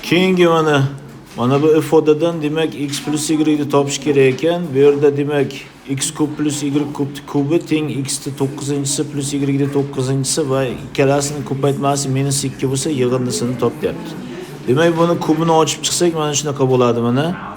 Keyingi mana bu ifodadan demak x plus y topish kerak ekan. Bu yerda demak x kub plus y kubi teng x ni 9-si plus y ni 9-si va ikkalasining ko'paytmasi -2 bo'lsa, yig'indisini top deyapti. Demak, buni kubini ochib chiqsak, mana shunaqa bo'ladi mana.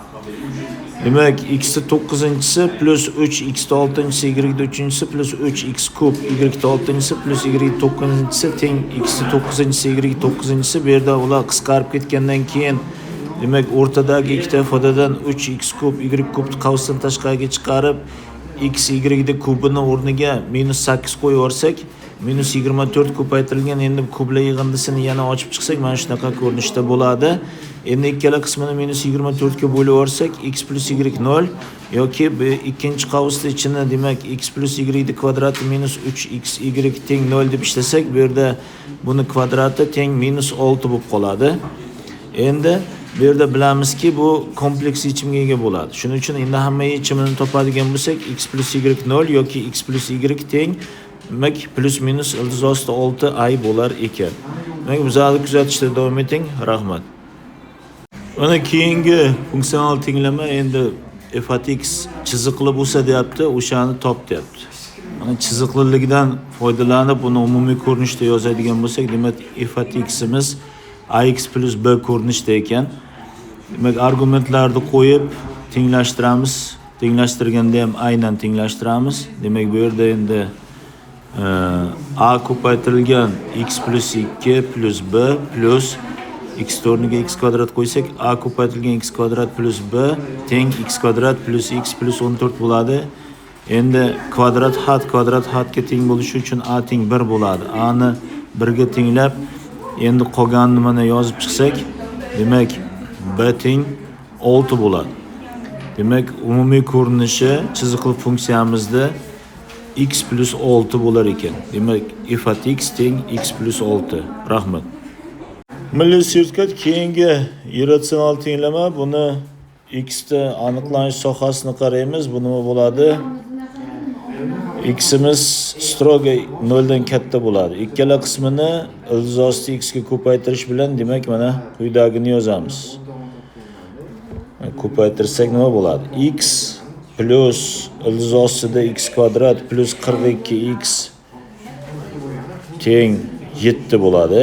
Demak, x ni 9-si plus 3x ni 6-si y ni 3-si plus 3x kub y ni 6-si plus y ni 9-si teng x ni 9-si y ni 9-si. Bu yerda ular qisqarib ketgandan keyin demak, o'rtadagi ikkita ifodadan 3x kub y kubni qavsdan tashqariga chiqarib, x y ni kubini o'rniga -8 qo'yib yorsak, -24 ko'paytirilgan endi kublar yig'indisini yana ochib chiqsak, mana shunaqa ko'rinishda bo'ladi. Endi ikkala qismini -24 ga bo'lib yorsak, x plus y 0 yoki bu ikkinchi qavsning ichini demak x plus y kvadrati -3x y teng 0 deb ishlasak, bu yerda buni kvadrati teng -6 bo'lib qoladi. Endi bu yerda bilamizki, bu kompleks yechimga ega bo'ladi. Shuning uchun endi hamma yechimini topadigan bo'lsak, x plus y 0 yoki x plus y teng demak plus minus ildiz ostida 6 ay bo'lar ekan. Demak, bizlarni kuzatishda davom eting. Rahmat. Mana keyingi funksional tenglama endi f at x chiziqli bo'lsa deyapti, o'shani top deyapti. Mana chiziqliligidan foydalanib uni umumiy ko'rinishda yozadigan bo'lsak, demak f at x'imiz ax plus b ko'rinishda ekan. Demak, argumentlarni qo'yib tenglashtiramiz. Tenglashtirganda ham aynan tenglashtiramiz. Demak, bu yerda endi a ko'paytirilgan x plus 2 plus b plus x o'rniga x kvadrat qo'ysak, a ko'paytirilgan x kvadrat plus b teng x kvadrat plus x plus 14 bo'ladi. Endi kvadrat hadga teng bo'lishi uchun a teng 1 bo'ladi. A ni 1 ga tenglab, endi qolganini mana yozib chiqsak, demak b teng 6 bo'ladi. Demak, umumiy ko'rinishi chiziqli funksiyamizda x plus 6 bo'lar ekan. Demak, f at x teng x plus 6. Rahmat. Milliy sertifikat keyingi irratsional tenglama. Buni x da aniqlanish sohasini qaraymiz. Bu nima bo'ladi? X'imiz strogo 0 dan katta bo'ladi. Ikkala qismini ildiz osti x ga ko'paytirish bilan demak mana quyidagini yozamiz. Ko'paytirsak nima bo'ladi? X plus ildiz ostida x kvadrat plus 42x teng 7 bo'ladi.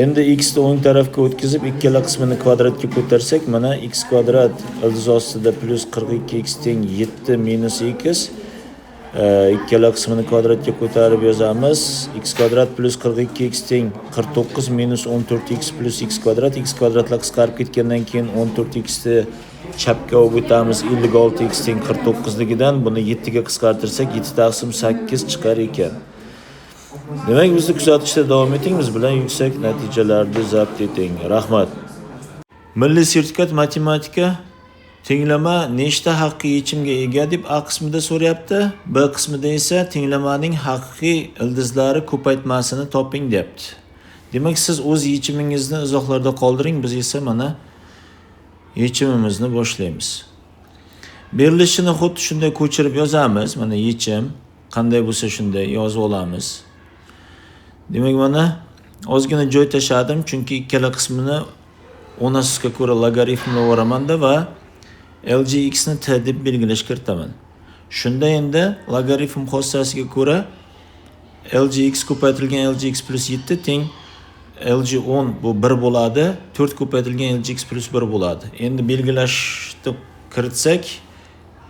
Endi x ni o'ng tarafga o'tkazib, ikkala qismini kvadratga ko'tarsak, mana x kvadrat ildiz ostida plus 42x teng 7 minus x. Ikkala qismini kvadratga ko'tarib yozamiz. X kvadrat plus 42x teng 49 minus 14x plus x kvadrat. X kvadratlar qisqarib ketgandan keyin 14x ni chapga olib o'tamiz. 56x teng 49 ligidan buni 7 ga qisqartirsak 7 taqsim 8 chiqar ekan. Demak, bizni kuzatishda davom eting. Biz bilan yuksak natijalarni zabt eting. Rahmat. Milliy sertifikat matematika tenglama nechta haqiqiy yechimga ega deb A qismida so'rayapti. B qismida esa tenglamaning haqiqiy ildizlari ko'paytmasini toping deyapti. Demak, siz o'z yechimingizni izohlarda qoldiring, biz esa mana yechimimizni boshlaymiz. Berilishini xuddi shunday ko'chirib yozamiz. Mana yechim qanday bo'lsa shunday yozib olamiz. Demak, mana ozgina joy tashladim, chunki ikkala qismini 10 ga ko'ra logaritmlab yuboramanda va LGX ni t deb belgilashga kiritaman. Shunda endi logaritm xossasiga ko'ra LGX ko'paytirilgan LGX plus 7 teng LG10 bu 1 bo'ladi. 4 ko'paytirilgan LGX plus 1 bo'ladi. Endi belgilashni kiritsak,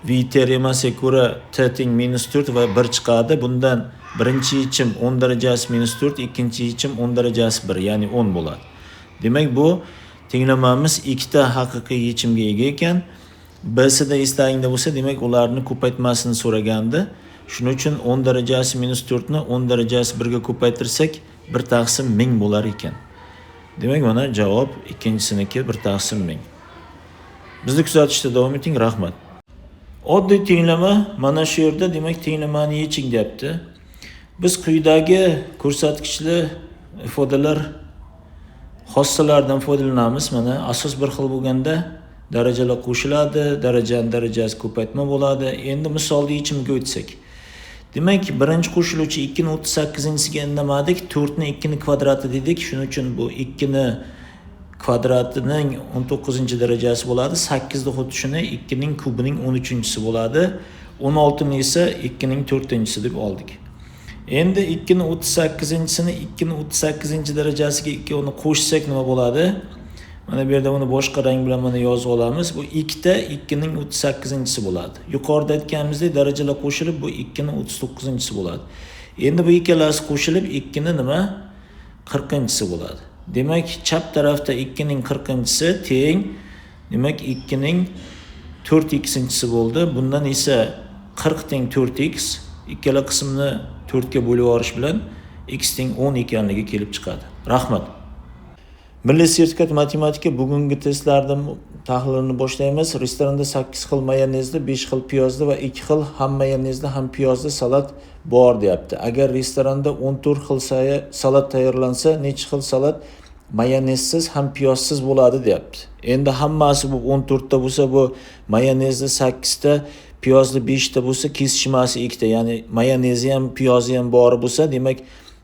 v teoremasiga ko'ra t teng -4 va 1 chiqadi. Bundan birinchi yechim 10 darajasi -4, ikkinchi yechim 10 darajasi 1, ya'ni 10 bo'ladi. Demak, bu tenglamamiz ikkita haqiqiy yechimga ega ekan. B'sida istagingda bo'lsa, demak ularni ko'paytmasini so'ragandi. Shuning uchun 10 darajasi -4 ni 10 darajasi 1 ga ko'paytirsak 1 taqsim 1000 bo'lar ekan. Demak, mana javob ikkinchisiniki 1 taqsim 1000. Bizni kuzatishda davom eting. Rahmat. Oddiy tenglama mana shu yerda demak tenglamani yeching deyapti. Biz quyidagi ko'rsatkichli ifodalar xossalardan foydalanamiz. Mana asos bir xil bo'lganda darajalar qo'shiladi, darajasi ko'paytma bo'ladi. Endi misolda yechimga o'tsak. Demak, birinchi qo'shiluvchi 2 ni 38-siga indamadik, 4 ni 2 ni kvadrati dedik. Shuning uchun bu 2 ni kvadratining 19-darajasi bo'ladi. 8 da xuddi shuni 2 ning kubining 13-si bo'ladi. 16 ni esa 2 ning 4-si deb oldik. Endi 2 ning 38-sini 2 ning 38-darajasiga 2 uni qo'shsak nima bo'ladi? Mana bu yerda uni boshqa rang bilan mana yozib olamiz. Bu 2 da 2 ning 38-si bo'ladi. Yuqorida aytganimizdek darajalar qo'shilib bu 2 ning 39-si bo'ladi. Endi bu ikkalasi qo'shilib 2 ning nima? 40-si bo'ladi. Demak, chap tarafda 2 ning 40-si teng, demak 2 ning 4x-si bo'ldi. Bundan esa 40 teng 4x, ikkala qismni 4 ga bo'lib yuborish bilan x teng 10 ekanligi kelib chiqadi. Rahmat. Milliy sertifikat matematika bugungi testlardan tahlilini boshlaymiz. Restoranda 8 xil mayonezli, 5 xil piyozli va 2 xil ham mayonezli, ham piyozli salat bor deyapti. Agar restoranda 14 xil salat tayyorlansa, necha xil salat mayonezsiz ham piyozsiz bo'ladi deyapti. Endi hammasi bu 14 ta bo'lsa, bu mayonezli 8 ta, piyozli 5 ta bo'lsa, kesishmasi 2 ta. Ya'ni mayonezi ham, piyozi ham bor bo'lsa, demak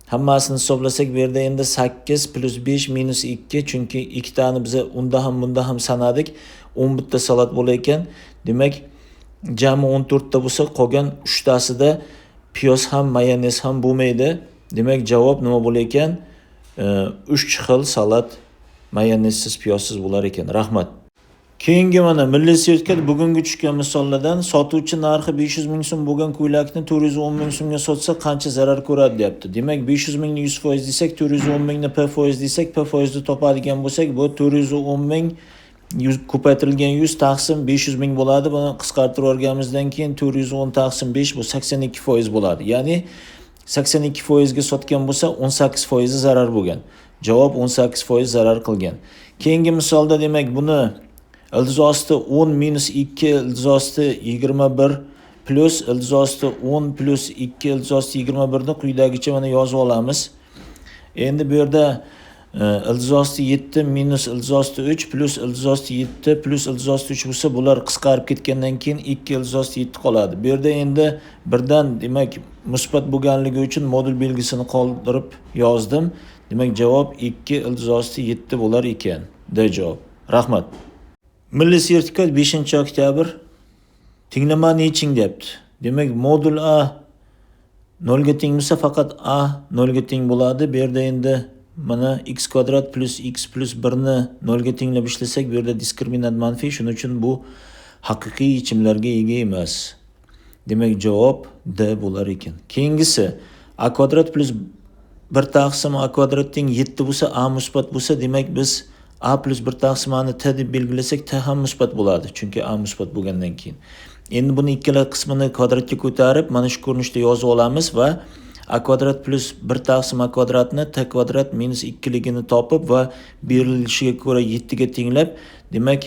hammasini hisoblasak bu yerda endi 8 plus 5 minus 2, chunki 2 tani biz unda ham bunda ham sanadik. 11 ta salat bo'lar ekan. Demak, jami 14 ta bo'lsa, qolgan 3 tasida piyoz ham mayonez ham bo'lmaydi. Demak, javob nima bo'lar ekan? 3 xil salat mayonezsiz, piyozsiz bo'lar ekan. Rahmat. Keyingi mana milliy sertifikat bugungi tushgan misollardan sotuvchi narxi 500 ming so'm bo'lgan ko'ylakni 410 ming so'mga sotsa qancha zarar ko'radi deyapti. Demak, 500 mingni 100% desak, 410 mingni p% desak, p%ni topadigan bo'lsak, bu 410 ming ko'paytirilgan 100 taqsim 500 ming bo'ladi. Buni qisqartirib o'rganimizdan keyin 410 taqsim 5 bu 82% bo'ladi. Ya'ni 82% ga sotgan bo'lsa 18% zarar bo'lgan. Javob 18% zarar qilgan. Keyingi misolda demak buni ildiz osti 10 minus 2 ildiz osti 21 plus ildiz osti 10 plus 2 ildiz osti 21 ni quyidagicha mana yozib olamiz. Endi bu yerda ildiz osti 7 minus ildiz osti 3 plus ildiz osti 7 plus ildiz osti 3 bo'lsa, bular qisqarib ketgandan keyin 2 ildiz osti 7 qoladi. Bu yerda endi birdan demak musbat bo'lganligi uchun modul belgisini qoldirib yozdim. Demak, javob 2 ildiz osti 7 bo'lar ekan. D javob. Rahmat. Milliy sertifikat 5-oktyabr tinglamani yeching deyapti. Demak, modul A 0 ga teng bo'lsa, faqat A 0 ga teng bo'ladi. Bu yerda endi mana x kvadrat plus x plus 1 ni 0 ga tenglab ishlasak, bu yerda diskriminant manfiy, shuning uchun bu haqiqiy yechimlarga ega emas. Demak, javob D bo'lar ekan. Keyingisi a kvadrat plus 1 taqsim a kvadrat teng 7 bo'lsa, a musbat bo'lsa, demak biz a plus 1 taqsimani t deb belgilasak, t ham musbat bo'ladi, chunki a musbat bo'lgandan keyin. Endi buni ikkala qismini kvadratga ko'tarib, mana shu ko'rinishda yozib olamiz va a kvadrat plus 1 taqsim a kvadratni t kvadrat minus 2 ligini topib va berilishiga ko'ra 7 ga tenglab, demak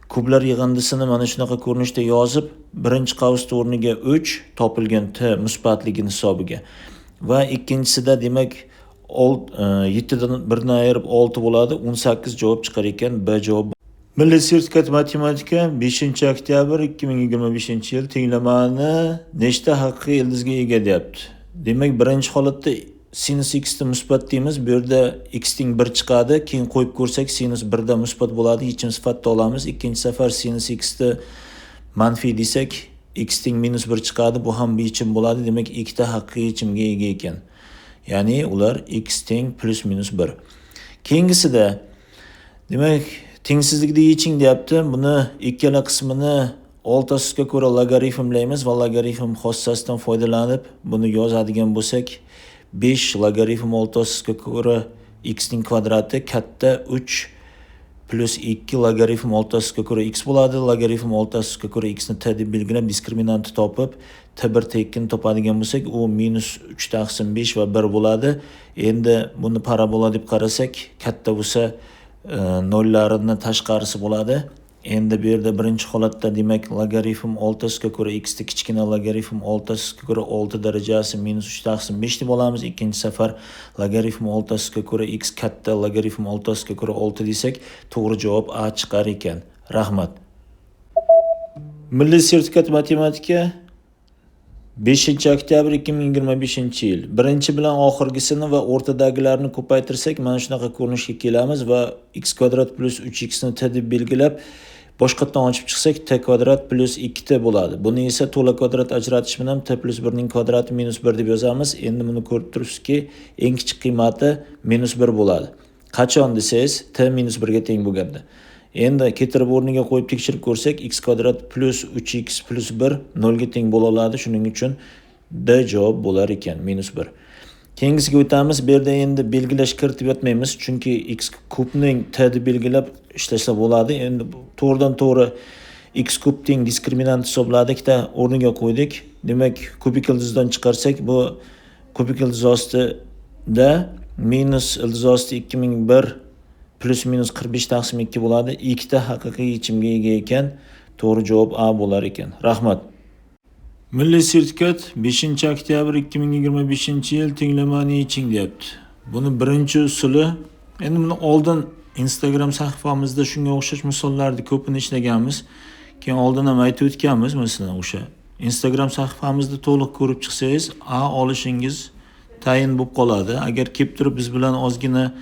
kublar yig'indisini mana shunaqa ko'rinishda yozib, birinchi qavsni o'rniga 3 topilgan t musbatligini hisobiga va ikkinchisida demak 7 dan 1 ni ayirib 6 bo'ladi, 18 javob chiqar ekan. B javob. Milliy sertifikat matematika 5-oktyabr 2025-yil tenglamani nechta haqiqiy ildizga ega deyapti. Demak, birinchi holatda sinus x ni musbat deymiz. Bu yerda x teng 1 chiqadi. Keyin qo'yib ko'rsak sinus 1 da musbat bo'ladi. Yechim sifatida olamiz. Ikkinchi safar sinus x ni manfiy desak, x teng minus 1 chiqadi. Bu ham bir yechim bo'ladi. Demak, ikkita haqiqiy yechimga ega ekan. Ya'ni ular x teng plus minus 1. Keyingisida demak tengsizlikda yeching deyapti. Buni ikkala qismini o'rtasiga ko'ra logaritmlaymiz va logaritm xossasidan foydalanib buni yozadigan bo'lsak, 5 logaritm o'rtasiga ko'ra x ning kvadrati katta 3 plus 2 logaritm o'rtasiga ko'ra x bo'ladi. Logaritm o'rtasiga ko'ra x ni t deb belgilab diskriminantni topib, t1 t2 ni topadigan bo'lsak, u minus 3 taqsim 5 va 1 bo'ladi. Endi buni parabola deb qarasak, katta bo'lsa nollarini tashqarisi bo'ladi. Endi bu yerda birinchi holatda demak logaritm o'rtasiga ko'ra x ni kichkina logaritm o'rtasiga ko'ra 6 darajasi minus 3 taqsim 5 deb olamiz. Ikkinchi safar logaritm o'rtasiga ko'ra x katta logaritm o'rtasiga ko'ra 6 desak, to'g'ri javob A chiqar ekan. Rahmat. Milliy sertifikat matematika 5-oktyabr 2025-yil. Birinchi bilan oxirgisini va o'rtadagilarni ko'paytirsak, mana shunaqa ko'rinishga kelamiz va x kvadrat plus 3x ni t deb belgilab, boshqatdan ochib chiqsak t kvadrat plus 2t bo'ladi. Buni esa to'la kvadrat ajratish bilan t plus 1 ning kvadrati minus 1 deb yozamiz. Endi buni ko'rib turibsizki, eng kichik qiymati minus 1 bo'ladi. Qachon desangiz, t minus 1 ga teng bo'lganda. Endi ketirib o'rniga qo'yib tekshirib ko'rsak, x kvadrat plus 3x plus 1 0 ga teng bo'la oladi. Shuning uchun D javob bo'lar ekan, minus 1. Keyingisiga o'tamiz. Bu yerda endi belgilash kiritib yotmaymiz, chunki x kubning t deb belgilab ishlasa bo'ladi. Endi to'g'ridan-to'g'ri x kub teng diskriminant hisobladik, ikkita o'rniga qo'ydik. Demak, kubik ildizdan chiqarsak, bu kubik ildiz ostida minus ildiz osti 2001 plus minus 45 taqsim 2 bo'ladi. Ikkita haqiqiy yechimga ega ekan. To'g'ri javob A bo'lar ekan. Rahmat. Milliy sertifikat 5-oktyabr 2025-yil tenglamani yeching deyapti. Buni birinchi usuli, endi buni oldin Instagram sahifamizda shunga o'xshash misollarni ko'pini ishlaganmiz. Keyin oldin ham aytib o'tganmiz, masalan, o'sha Instagram sahifamizda to'liq ko'rib chiqsangiz, A olishingiz tayin bo'lib qoladi. Agar kelib turib biz bilan ozgina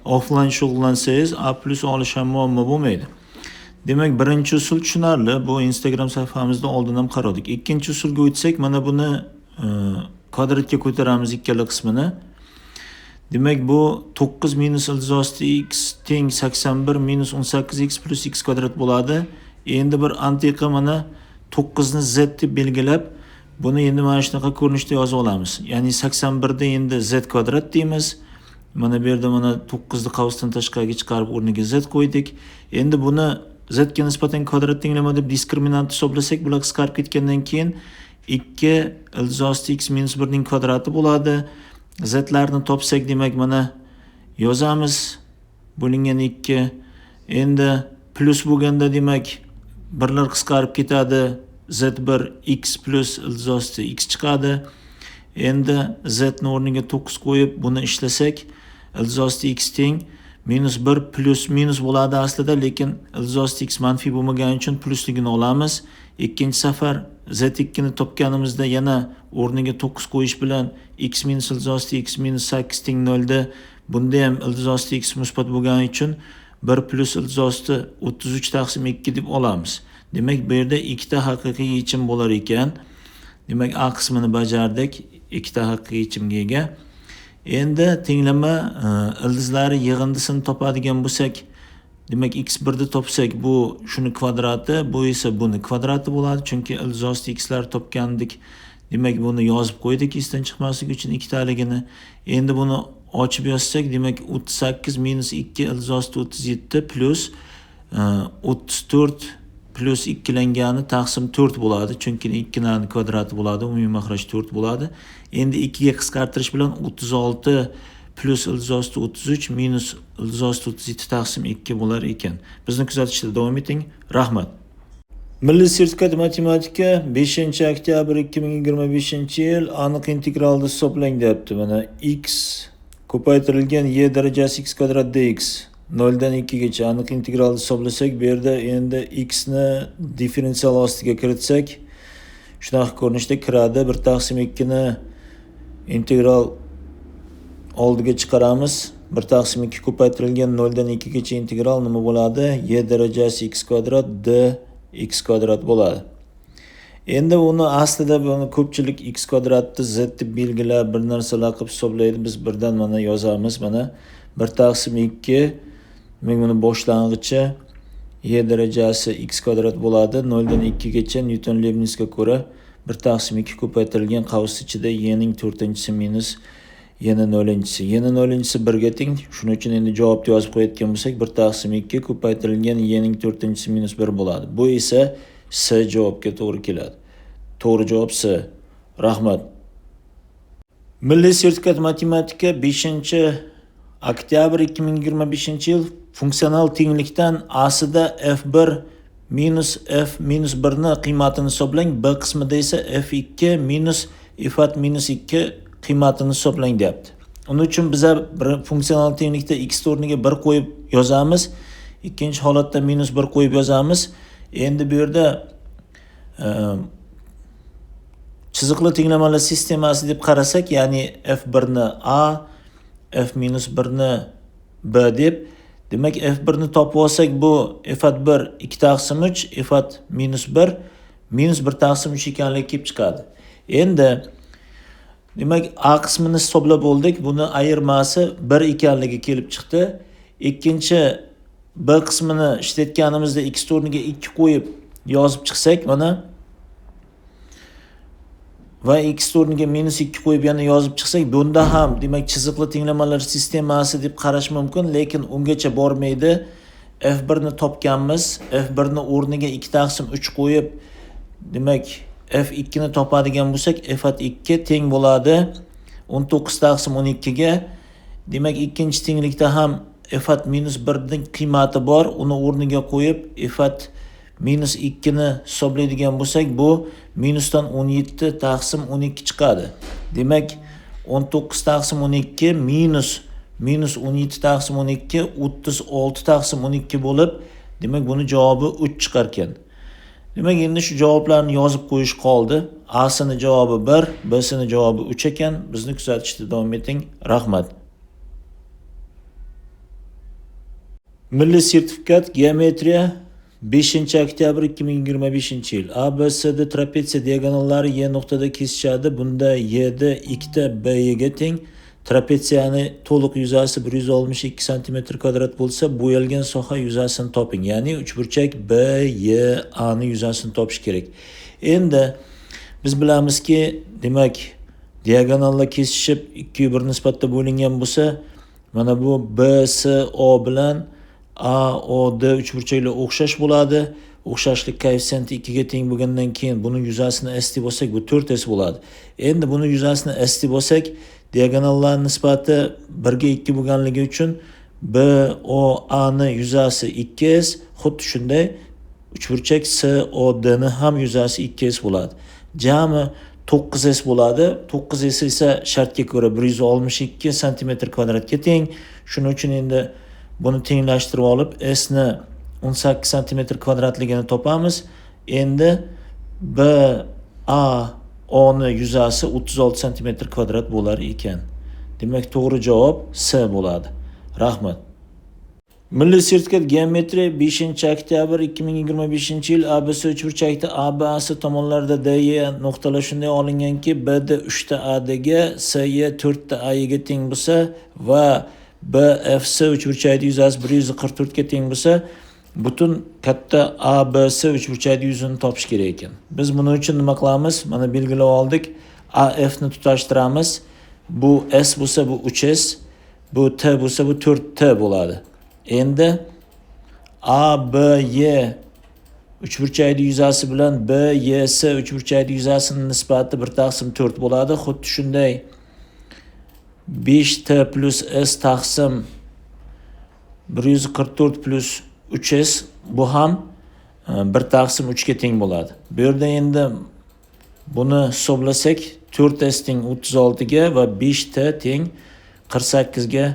offline shug'ullansangiz, A+ olish ham muammo bo'lmaydi. Demak, birinchi usul tushunarli. Bu Instagram sahifamizda oldin ham qaradik. Ikkinchi usulga o'tsak, mana buni kvadratga ko'taramiz ikkala qismini. Demak, bu 9 minus ildiz osti x teng 81 minus 18x plus x kvadrat bo'ladi. Endi bir antiqa mana 9 ni z deb belgilab, buni endi mana shunaqa ko'rinishda yozib olamiz. Ya'ni 81 da endi z kvadrat deymiz. Mana bu yerda mana 9 ni qavsdan tashqariga chiqarib o'rniga z qo'ydik. Endi buni z ga nisbatan kvadrat tenglama deb diskriminant hisoblasak, bular qisqarib ketgandan keyin 2 ildiz osti x minus 1 ning kvadrati bo'ladi. Z larni topsak, demak mana yozamiz. Bo'lingan 2. Endi plus bo'lganda demak birlar qisqarib ketadi. Z1 x plus ildiz osti x chiqadi. Endi z ni o'rniga 9 qo'yib buni ishlasak, ildiz osti x teng minus 1 plus minus bo'ladi aslida, lekin ildiz osti x manfiy bo'lmagani uchun plusligini olamiz. Ikkinchi safar z2 ni topganimizda yana o'rniga 9 qo'yish bilan x minus ildiz osti x minus 8 teng 0 da, bunda ham ildiz osti x musbat bo'lgani uchun 1 plus ildiz osti 33 taqsim 2 deb olamiz. Demak, bu yerda ikkita haqiqiy yechim bo'lar ekan. Demak, A qismini bajardik. Ikkita haqiqiy yechimga ega. Endi tenglama ildizlari yig'indisini topadigan bo'lsak, demak x1 ni topsak, bu shuni kvadrati, bu esa buni kvadrati bo'ladi, chunki ildiz osti x lar topgandik. Demak, buni yozib qo'ydik esdan chiqmasligi uchun ikkitaligini. Endi buni ochib yozsak, demak 38 minus 2 ildiz osti 37 plus 34 plus 2langani taqsim 4 bo'ladi, chunki 2 ni kvadrati bo'ladi, umumiy maxraj 4 bo'ladi. Endi 2 ga qisqartirish bilan 36 plus ildiz osti 33 minus ildiz osti 37 taqsim 2 bo'lar ekan. Bizni kuzatishda davom eting. Rahmat. Milliy sertifikat matematika 5-oktyabr 2025-yil aniq integralni hisoblang deyapti. Mana x ko'paytirilgan y darajasi x kvadrat dx 0 dan 2 gacha aniq integralni hisoblasak, bu yerda endi x ni differensial ostiga kiritsak, shunaqa ko'rinishda kiradi. 1/2 ni integral oldiga chiqaramiz. 1/2 ko'paytirilgan 0 dan 2 gacha integral nima bo'ladi? Y darajasi x kvadrat d x kvadrat bo'ladi. Endi uni aslida buni ko'pchilik x kvadratni z deb belgilab bir narsalar qilib hisoblaydi. Biz birdan mana yozamiz. Mana 1/2 buni boshlang'ichi y darajasi x kvadrat bo'ladi. 0 dan 2 gacha Newton-Leibnizga ko'ra 1/2 ko'paytirilgan qavs ichida y ning 4-si minus y ning 0-si. Y ning 0-si 1 ga teng. Shuning uchun endi javobni yozib qo'yayotgan bo'lsak, 1/2 ko'paytirilgan y ning 4-si minus 1 bo'ladi. Bu esa C javobga to'g'ri keladi. To'g'ri javob C. Rahmat. Milliy sertifikat matematika 5-oktyabr 2025-yil funksional tenglikdan A'sida f1 minus f minus 1 ni qiymatini hisoblang. B qismida esa f2 minus f minus 2 qiymatini hisoblang deyapti. Uning uchun biz funksional tenglikda x o'rniga 1 qo'yib yozamiz. Ikkinchi holatda minus 1 qo'yib yozamiz. Endi bu yerda chiziqli tenglamalar sistemasi deb qarasak, ya'ni f1 ni a, f-1 ni b deb, demak f1 ni topib olsak, bu f1 2 taqsim 3, f-1 minus 1 taqsim 3 ekanligi kelib chiqadi. Endi demak a qismini hisoblab oldik. Buni ayirmasi 1 ekanligi kelib chiqdi. Ikkinchi b qismini ishlatganimizda x o'rniga 2 qo'yib yozib chiqsak, mana va x o'rniga minus 2 qo'yib yana yozib chiqsak, bunda ham demak chiziqli tenglamalar sistemasi deb qarash mumkin, lekin ungacha bormaydi. f1 ni topganmiz, f1 ni o'rniga 2 taqsim 3 qo'yib, demak f2 ni topadigan bo'lsak, f2 teng bo'ladi 19 taqsim 12 ga. Demak ikkinchi tenglikda ham f1 ning qiymati bor, uni o'rniga qo'yib f1 2 ni hisoblaydigan bo'lsak, bu minusdan 17 taqsim 12 chiqadi. Demak 19 taqsim 12 minus 17 taqsim 12 36 taqsim 12 bo'lib, demak buni javobi 3 chiqar ekan. Demak endi shu javoblarni yozib qo'yish qoldi. A sini javobi 1, B sini javobi 3 ekan. Bizni kuzatishda davom eting. Rahmat. Milliy sertifikat geometriya 5-oktyabr 2025-yil. ABCD trapetsiya diagonallari Y nuqtada kesishadi. Bunda Y'da 2 ta BY'ga teng. Trapetsiyani to'liq yuzasi 162 cm kvadrat bo'lsa, bo'yalgan soha yuzasini toping. Ya'ni uchburchak BYA ni yuzasini topish kerak. Endi biz bilamizki, demak diagonallar kesishib 2/1 nisbatda bo'lingan bo'lsa, mana bu BCO bilan AOD uchburchaklar o'xshash bo'ladi. O'xshashlik koeffitsiyenti 2 ga teng bo'lgandan keyin buni yuzasini S deb olsak, bu 4S bo'ladi. Endi buni yuzasini S deb olsak, diagonallar nisbati 1 ga 2 bo'lganligi uchun BOA ni yuzasi 2S, xuddi shunday uchburchak COD ni ham yuzasi 2S bo'ladi. Jami 9S bo'ladi. 9S esa shartga ko'ra 162 cm kvadratga teng. Shuning uchun endi buni tenglashtirib olib S ni 18 cm kvadratligini topamiz. Endi BAO ni yuzasi 36 cm kvadrat bo'lar ekan. Demak to'g'ri javob C bo'ladi. Rahmat. Milliy sertifikat geometriya 5-oktyabr 2025-yil. ABC uchburchakda ABA'si tomonlarida DE nuqtalar shunday olinganki, BD 3 ta ADga, CE 4 ta AEga teng bo'lsa va BFC uchburchakda yuzasi 144 ga teng bo'lsa, butun katta ABC uchburchakda yuzini topish kerak ekan. Biz buning uchun nima qilamiz? Mana belgilab oldik. AF ni tutashtiramiz. Bu S bo'lsa bu 3S, bu T bo'lsa bu 4T bo'ladi. Endi ABY uchburchakda yuzasi bilan BYS uchburchakda yuzasining nisbati 1/4 bo'ladi. Xuddi shunday 5T plus S taqsim 144 plus 3S bu ham 1/3 ga teng bo'ladi. Bu yerda endi buni hisoblasak 4S teng 36 ga va 5T teng 48 ga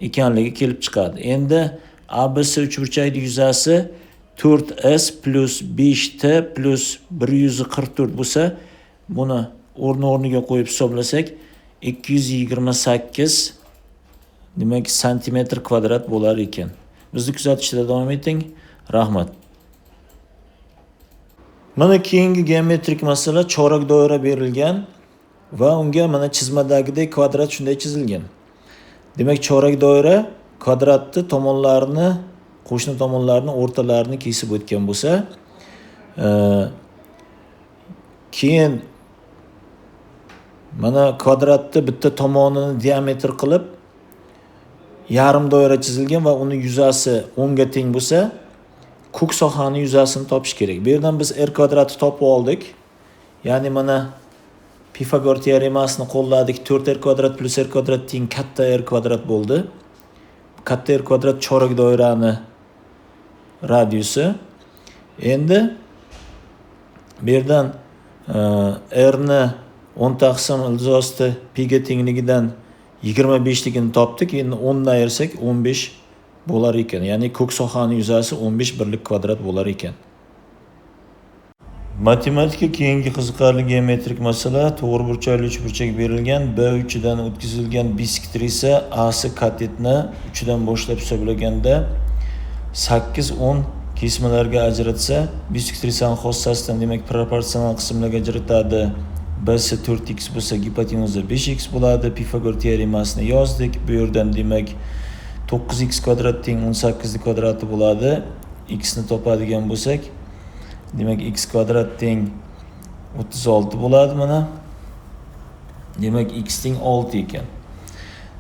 ekanligi kelib chiqadi. Endi ABC uchburchakda yuzasi 4S plus 5T plus 144 bo'lsa, buni o'rniga qo'yib hisoblasak 228 demak santimetr kvadrat bo'lar ekan. Bizni kuzatishda davom eting. Rahmat. Mana keyingi geometrik masala, chorak doira berilgan va unga mana chizmadagidek kvadrat shunday chizilgan. Demak chorak doira kvadratni tomonlarini, qo'shni tomonlarini, o'rtalarini kesib o'tgan bo'lsa, keyin mana kvadratni bitta tomonini diametr qilib yarim doira chizilgan va uni yuzasi 10 ga teng bo'lsa, ko'k sohani yuzasini topish kerak. Bu yerdan biz r kvadratni topib oldik. Ya'ni mana Pifagor teoremasini qo'lladik. 4r kvadrat plus r kvadrat teng katta r kvadrat bo'ldi. Katta r kvadrat chorak doirani radiusi. Endi bu yerdan r ni 10 taqsim ildizosti pi ga tengligidan 25 ligini topdik. Endi 10 dan ayirsak 15 bo'lar ekan. Ya'ni ko'k sohani yuzasi 15 birlik kvadrat bo'lar ekan. Matematika keyingi qiziqarli geometrik masala. To'g'ri burchakli uchburchak berilgan, B uchidan o'tkazilgan bisektrisa A'si katetni uchidan boshlab hisoblaganda 8-10 kesmalarga ajratsa, bisektrisaning xossasidan demak proporsional qismlarga ajratadi. B'si 4x bo'lsa, gipotenuza 5x bo'ladi. Pifagor teoremasini yozdik. Bu yerdan demak 9x kvadrat teng 18 kvadrati bo'ladi. X ni topadigan bo'lsak, demak x kvadrat teng 36 bo'ladi mana. Demak x teng 6 ekan.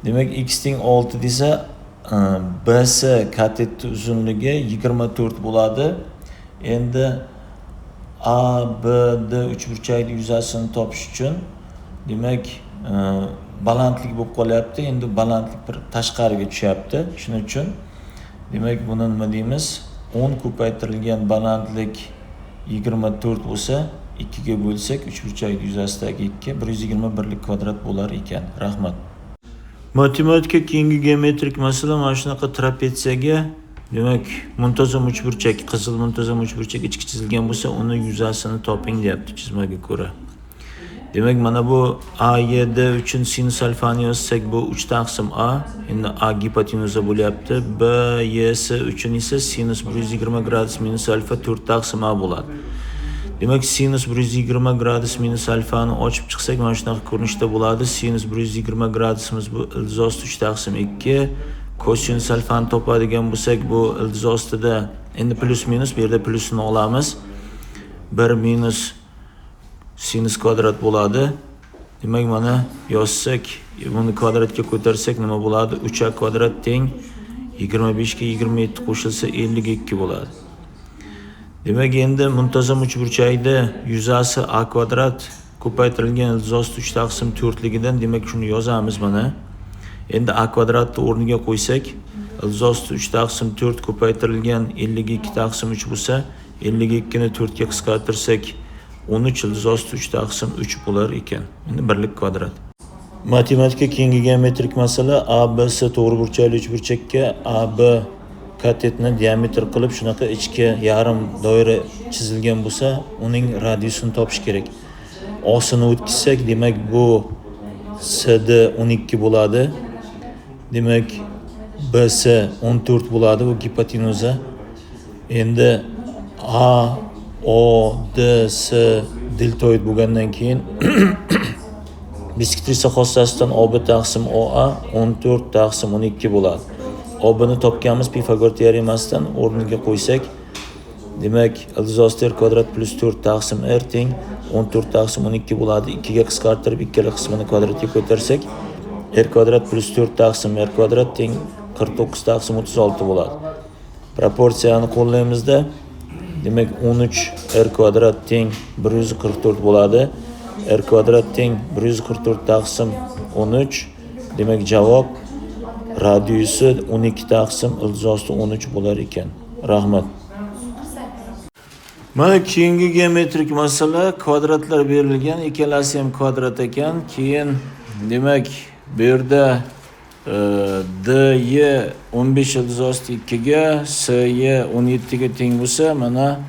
Demak x teng 6 desa, B'si katetni uzunligi 24 bo'ladi. Endi A, B, D uchburchak yuzasini topish uchun demak balandlik bo'lib qolyapti. Endi balandlik bir tashqariga tushyapti. Shuning uchun demak buni nima deymiz? 10 ko'paytirilgan balandlik 24 bo'lsa, 2 ga bo'lsak, uchburchak yuzasidagi 2 121 kvadrat bo'lar ekan. Rahmat. Matematika keyingi geometrik masala mana shunaqa trapetsiyaga demak muntazam uchburchak, qizil muntazam uchburchak ichki chizilgan bo'lsa, uni yuzasini toping deyapti chizmaga ko'ra. Demak mana bu A, Y, D uchun sinus alfani yozsak, bu 3 taqsim A. Endi A gipotenuza bo'lyapti. B, Y, S uchun esa sinus 120 gradus minus alfa 4 taqsim A bo'ladi. Demak sinus 120 gradus minus alfani ochib chiqsak, mana shunaqa ko'rinishda bo'ladi. Sinus 120 gradusimiz bu ildiz 3 taqsim 2. Kosinus alfani topadigan bo'lsak, bu ildiz ostida endi plus minus, bu yerda plusini olamiz. 1 minus sinus kvadrat bo'ladi. Demak mana yozsak, buni kvadratga ko'tarsak nima bo'ladi? 3a kvadrat teng 25 ga 27 qo'shilsa 52 bo'ladi. Demak endi muntazam uchburchakda yuzasi a kvadrat ko'paytirilgan ildiz 3 taqsim 4 ligidan demak shuni yozamiz mana. Endi a kvadratni o'rniga qo'ysak, ildiz 3 taqsim 4 ko'paytirilgan 52 taqsim 3 bo'lsa, 52 ni 4 ga qisqartirsak 13 ildiz 3 taqsim 3 bo'lar ekan. Endi birlik kvadrat. Matematika keyingi geometrik masala. A, B, S to'g'ri burchakli uchburchakka A, B katetni diametr qilib shunaqa ichki yarim doira chizilgan bo'lsa, uning radiusini topish kerak. Osini o'tkazsak, demak bu CD 12 bo'ladi. Demak BS 14 bo'ladi, bu gipotenuza. Endi A, O, D, S deltoid bo'lgandan keyin bisektrisa xossasidan OB taqsim OA 14 taqsim 12 bo'ladi. OBni topganmiz Pifagor teoremasidan o'rniga qo'ysak, demak ildiz r kvadrat plus 4 taqsim r teng 14 taqsim 12 bo'ladi. 2 ga qisqartirib ikkala qismini kvadratga ko'tarsak, r kvadrat plus 4 taqsim r kvadrat teng 49 taqsim 36 bo'ladi. Proporsiyani qo'llaymizda, demak 13 r kvadrat teng 144 bo'ladi. R kvadrat teng 144 taqsim 13. Demak javob radiusi 12 taqsim ildiz 13 bo'lar ekan. Rahmat. Mana keyingi geometrik masala, kvadratlar berilgan, ikkalasi ham kvadrat ekan. Keyin demak bu yerda dy 15 ildiz 2 ga, sy 17 ga teng bo'lsa, mana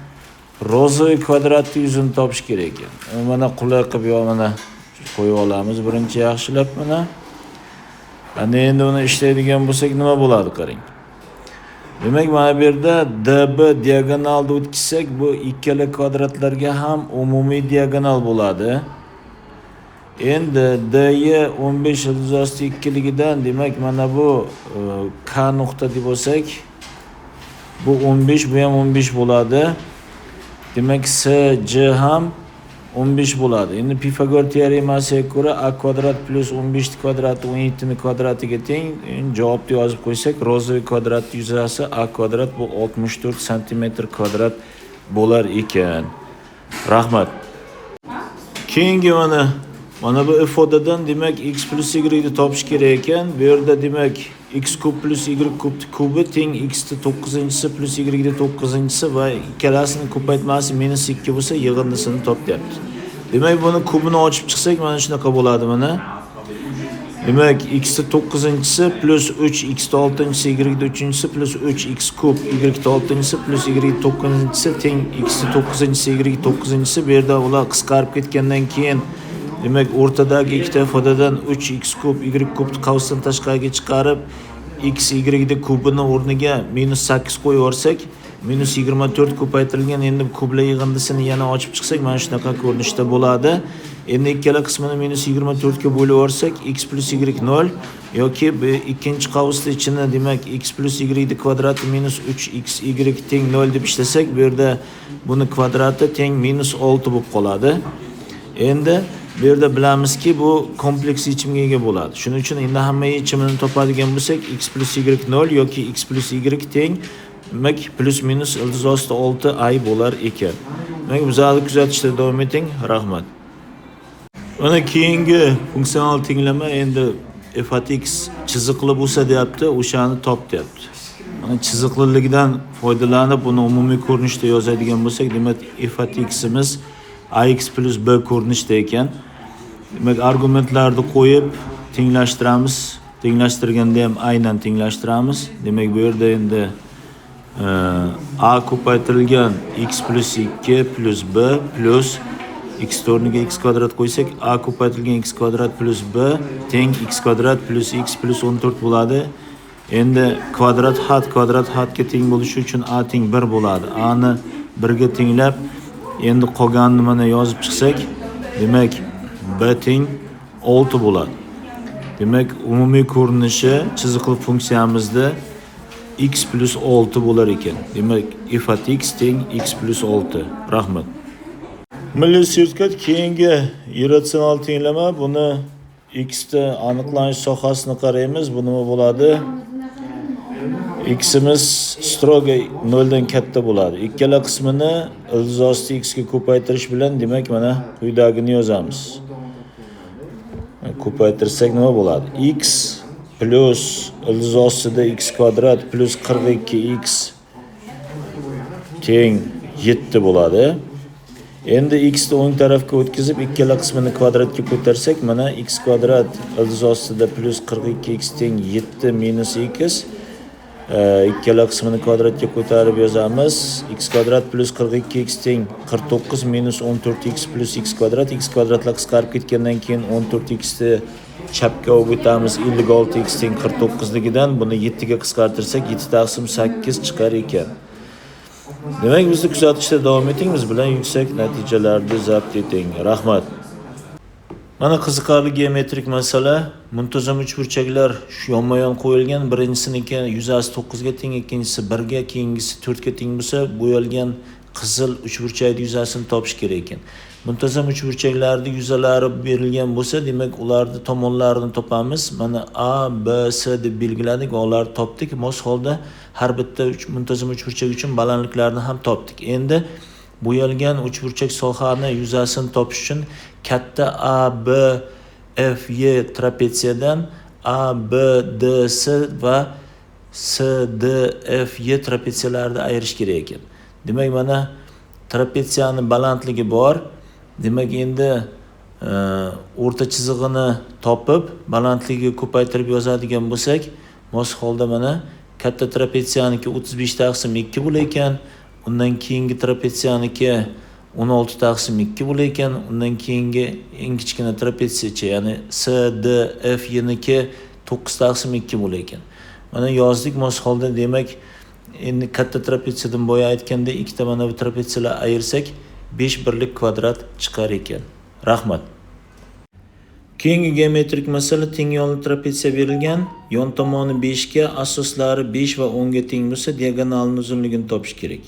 rozoviy kvadratni yuzini topish kerak ekan. Mana qulay qilib mana qo'yib olamiz birinchi yaxshilab mana. Ana endi uni ishlaydigan bo'lsak nima bo'ladi qarang. Demak mana bu yerda DB diagonalda o'tkazsak, bu ikkala kvadratlarga ham umumiy diagonal bo'ladi. Endi dy 15 ildiz 2 ligidan demak mana bu K nuqta deb bo'lsak, bu 15, bu ham 15 bo'ladi. Demak SC ham 15 bo'ladi. Endi Pifagor teoremasiga ko'ra a kvadrat plus 15 kvadrati 17 ni kvadratiga teng. Endi javobni yozib qo'ysak, rozoviy kvadrat yuzasi a kvadrat bu 64 cm kvadrat bo'lar ekan. Rahmat. Keyingi mana bu ifodadan demak x plus y ni topish kerak ekan. Bu yerda demak x kub plus y kubi teng x ni 9-si plus y ni 9-si va ikkalasining ko'paytmasi minus 2 bo'lsa, yig'indisini top deyapti. Demak buni kubini ochib chiqsak mana shunaqa bo'ladi mana. Demak, x 9-si plus 3x 6-si y 3-si plus 3x kub y 6-si plus y 9-si teng x 9-si y 9-si. Bu yerda ular qisqarib ketgandan keyin demak o'rtadagi ikkita ifodadan 3x kub y kubni qavsdan tashqariga chiqarib x y kubini o'rniga -8 qo'yib yorsak, -24 ko'paytirilgan endi kublar yig'indisini yana ochib chiqsak mana shunaqa ko'rinishda bo'ladi. Endi ikkala qismini -24 ga bo'lib yorsak x plus y 0 yoki bu ikkinchi qavsning ichini demak x plus y kvadrati -3x y teng 0 deb ishlasak, bu yerda buni kvadrati teng -6 bo'lib qoladi. Endi bu yerda bilamizki bu kompleks yechimga ega bo'ladi. Shuning uchun endi hamma yechimini topadigan bo'lsak x plus y 0 yoki x plus y teng demak plus minus ildiz osti 6 ay bo'lar ekan. Demak bizlarni kuzatishda davom eting. Rahmat. Mana keyingi funksional tenglama endi f at x chiziqli bo'lsa deyapti, o'shani top deyapti. Mana chiziqliligidan foydalanib buni umumiy ko'rinishda yozadigan bo'lsak, demak f at x'imiz ax plus b ko'rinishda ekan. Demak argumentlarni qo'yib tenglashtiramiz. Tenglashtirganda ham aynan tenglashtiramiz. Demak bu yerda endi a ko'paytirilgan x plus 2 plus b plus x o'rniga x kvadrat qo'ysak a ko'paytirilgan x kvadrat plus b teng x kvadrat plus x plus 14 bo'ladi. Endi kvadrat xatga teng bo'lishi uchun a teng 1 bo'ladi. A ni 1 ga tenglab endi qolganini mana yozib chiqsak, demak b teng 6 bo'ladi. Demak umumiy ko'rinishi chiziqli funksiyamizda x plus 6 bo'lar ekan. Demak f at x teng x plus 6. Rahmat. Milliy sertifikat keyingi irratsional tenglama. Buni x da aniqlanish sohasini qaraymiz. Bu nima bo'ladi? X'imiz strogo 0 dan katta bo'ladi. Ikkala qismini ildiz osti x ga ko'paytirish bilan demak mana quyidagini yozamiz. Ko'paytirsak nima bo'ladi? X plus ildiz ostida x kvadrat plus 42x teng 7 bo'ladi. Endi x ni o'ng tarafga o'tkazib ikkala qismini kvadratga ko'tarsak mana x kvadrat ildiz ostida plus 42x teng 7 minus x ikkala qismini kvadratga ko'tarib yozamiz. X kvadrat plus 42x teng 49 minus 14x plus x kvadratlar qisqarib ketgandan keyin 14x ni chapga olib o'tamiz. 56x teng 49 ligidan buni 7 ga qisqartirsak 7 taqsim 8 chiqar ekan. Demak bizni kuzatishda davom eting, biz bilan yuksak natijalarni zabt eting. Rahmat. Mana qiziqarli geometrik masala. Muntazam uchburchaklar yonma-yon qo'yilgan. Birinchisiniki yuzasi 9 ga teng, ikkinchisi 1 ga, keyingisi 4 ga teng bo'lsa, bo'yalgan qizil uchburchakning yuzasini topish kerak ekan. Muntazam uchburchaklarning yuzalari berilgan bo'lsa, demak ularning tomonlarini topamiz. Mana A, B, C deb belgiladik va ularni topdik. Mos holda har bitta muntazam uchburchak uchun balandliklarni ham topdik. Endi bo'yalgan uchburchak sohani yuzasini topish uchun katta A, B, F, Y trapetsiyadan A, B, D, C va C, D, F, Y trapetsiyalarini ayirish kerak ekan. Demak mana trapetsiyani balandligi bor. Demak endi o'rta chizig'ini topib balandligiga ko'paytirib yozadigan bo'lsak, mos holda mana katta trapetsiyaniki 35 taqsim 2 bo'lar ekan. Undan keyingi trapetsiyaniki 16 taqsim 2 bo'lar ekan. Undan keyingi eng kichkina trapetsiyacha, ya'ni C, D, F, Y niki 9 taqsim 2 bo'lar ekan. Mana yozdik mos holda. Demak endi katta trapetsiyadan boya aytganda ikkita mana bu trapetsiyalar ayirsak 5 birlik kvadrat chiqar ekan. Rahmat. Keyingi geometrik masala teng yonli trapetsiya berilgan. Yon tomoni 5 ga, asoslari 5 va 10 ga teng bo'lsa, diagonalining uzunligini topish kerak.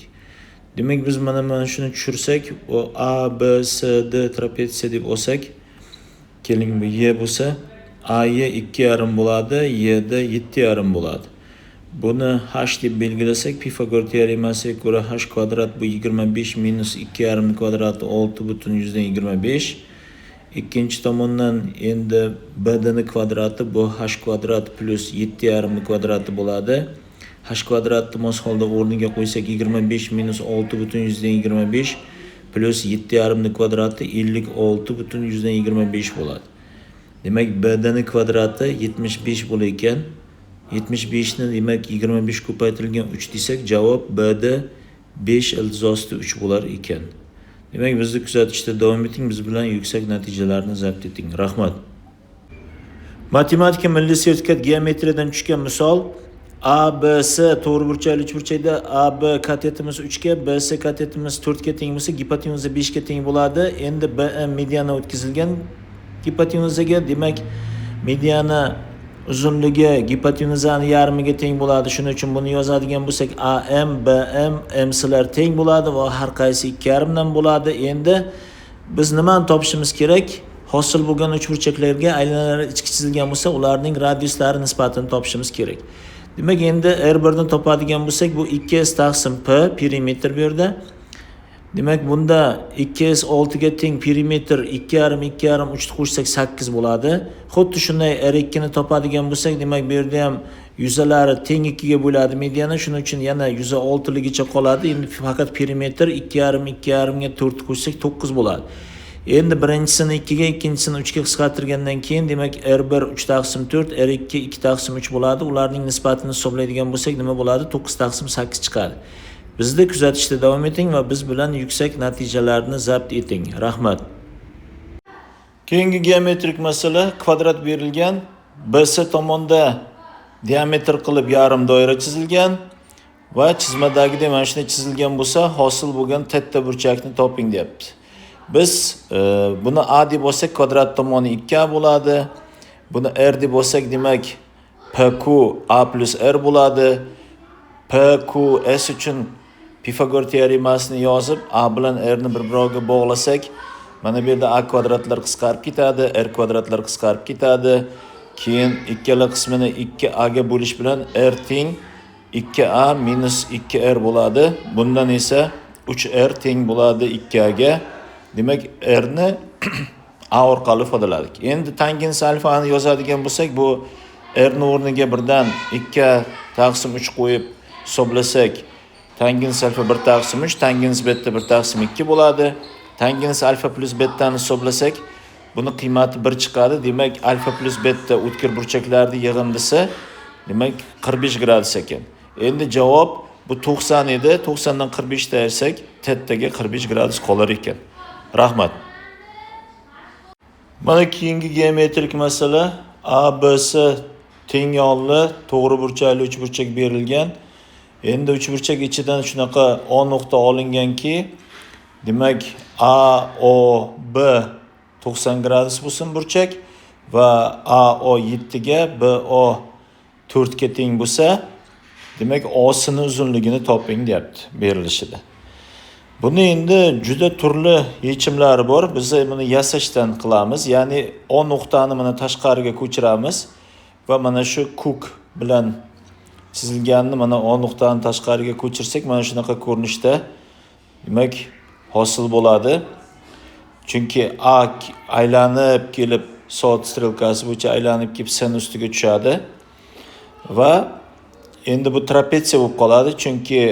Demak biz mana shuni tushirsak, o A, B, C, D trapetsiya deb olsak, keling bu Y bo'lsa, A Y 2,5 bo'ladi, Y da 7,5 bo'ladi. Buni h deb belgilasak, Pifagor teoremasiga ko'ra h kvadrat bu 25 minus 2,5 kvadrati 6,25. Ikkinchi tomondan endi b ni kvadrati bu h kvadrat plus 7,5 kvadrati bo'ladi. H kvadratni mos holda o'rniga qo'ysak 25 minus 6,25 plus 7,5 kvadrati 56,25 bo'ladi. Demak, b'ni kvadrati 75 bo'lar ekan. 75 ni demak 25 ko'paytirilgan 3 desak, javob b'da 5 iltizosti 3 bo'lar ekan. Demak, bizni kuzatishda davom eting, biz bilan yuksak natijalarni zabt eting. Rahmat. Matematika milliy sertifikat geometriyadan tushgan misol ABC to'g'riburchakli uchburchakda AB katetimiz 3 ga, BC katetimiz 4 ga teng bo'lsa, gipotenuza 5 ga teng bo'ladi. Endi BM mediana o'tkazilgan gipotenuzaga, demak, mediana uzunligi gipotenuzani yarmiga teng bo'ladi. Shuning uchun buni yozadigan bo'lsak, AM, BM, MC'lar teng bo'ladi va har qaysi 2,5 dan bo'ladi. Endi biz nimani topishimiz kerak? Hosil bo'lgan uchburchaklarga aylanalari ichki chizilgan bo'lsa, ularning radiuslari nisbatini topishimiz kerak. Demak, endi R1 ni topadigan bo'lsak, bu 2s taqsim P perimetr bu yerda. Demak, bunda 2s 6 ga teng perimetr 2,5 3 qo'shsak 8 bo'ladi. Xuddi shunday R2 ni topadigan bo'lsak, demak, bu yerda ham yuzalari teng 2 ga bo'ladi mediana, shuning uchun yana yuza 6 ligicha qoladi. Endi faqat perimetr 2,5 ga 4 qo'shsak 9 bo'ladi. Endi birinchisini 2 ga, ikkinchisini 3 ga qisqartirgandan keyin, demak, R1 3 taqsim 4, R2 2 taqsim 3 bo'ladi. Ularning nisbatini hisoblaydigan bo'lsak, nima bo'ladi? 9 taqsim 8 chiqadi. Bizni kuzatishda davom eting va biz bilan yuksak natijalarni zabt eting. Rahmat. Keyingi geometrik masala, kvadrat berilgan, BC tomonda diametr qilib yarim doira chizilgan va chizmadagidek mana shunday chizilgan bo'lsa, hosil bo'lgan katta burchakni toping deyapti. Biz buni A deb olsak, kvadrat tomoni 2A bo'ladi. Buni R deb olsak, demak, PQ A plus R bo'ladi. PQ S uchun Pifagor teoremasini yozib, A bilan R ni bir-biriga bog'lasak, mana bu yerda A kvadratlar qisqarib ketadi, R kvadratlar qisqarib ketadi. Keyin ikkala qismini 2A ga bo'lish bilan R teng 2A minus 2R bo'ladi. Bundan esa 3R teng bo'ladi 2A ga. Demak, R ni A orqali ifodaladik. Endi tangens alfani yozadigan bo'lsak, bu R ni o'rniga birdan 2 taqsim 3 qo'yib hisoblasak, tangens alfa 1 taqsim 3, tangens beta 1 taqsim 2 bo'ladi. Tangens alfa plus betani hisoblasak, buni qiymati 1 chiqadi. Demak, alfa plus beta o'tkir burchaklarning yig'indisi, demak, 45 gradus ekan. Endi javob bu 90 edi. 90 dan 45 ayirsak, tettaga 45 gradus qolar ekan. Rahmat. Mana keyingi geometrik masala, ABC teng yonli to'g'riburchakli uchburchak berilgan. Endi uchburchak ichidan shunaqa O nuqta olinganki, demak, AOB 90 gradus bo'lsin burchak va AO 7 ga, BO 4 ga teng bo'lsa, demak, O'sini uzunligini toping deyapti berilishida. Buni endi juda turli yechimlari bor. Biz buni yasashdan qilamiz. Ya'ni O nuqtani mana tashqariga ko'chiramiz va mana shu kuk bilan chizilganini mana O nuqtani tashqariga ko'chirsak, mana shunaqa ko'rinishda, demak, hosil bo'ladi. Chunki A aylanib kelib soat strelkasi bo'yicha aylanib kelib sin ustiga tushadi va endi bu trapetsiya bo'lib qoladi. Chunki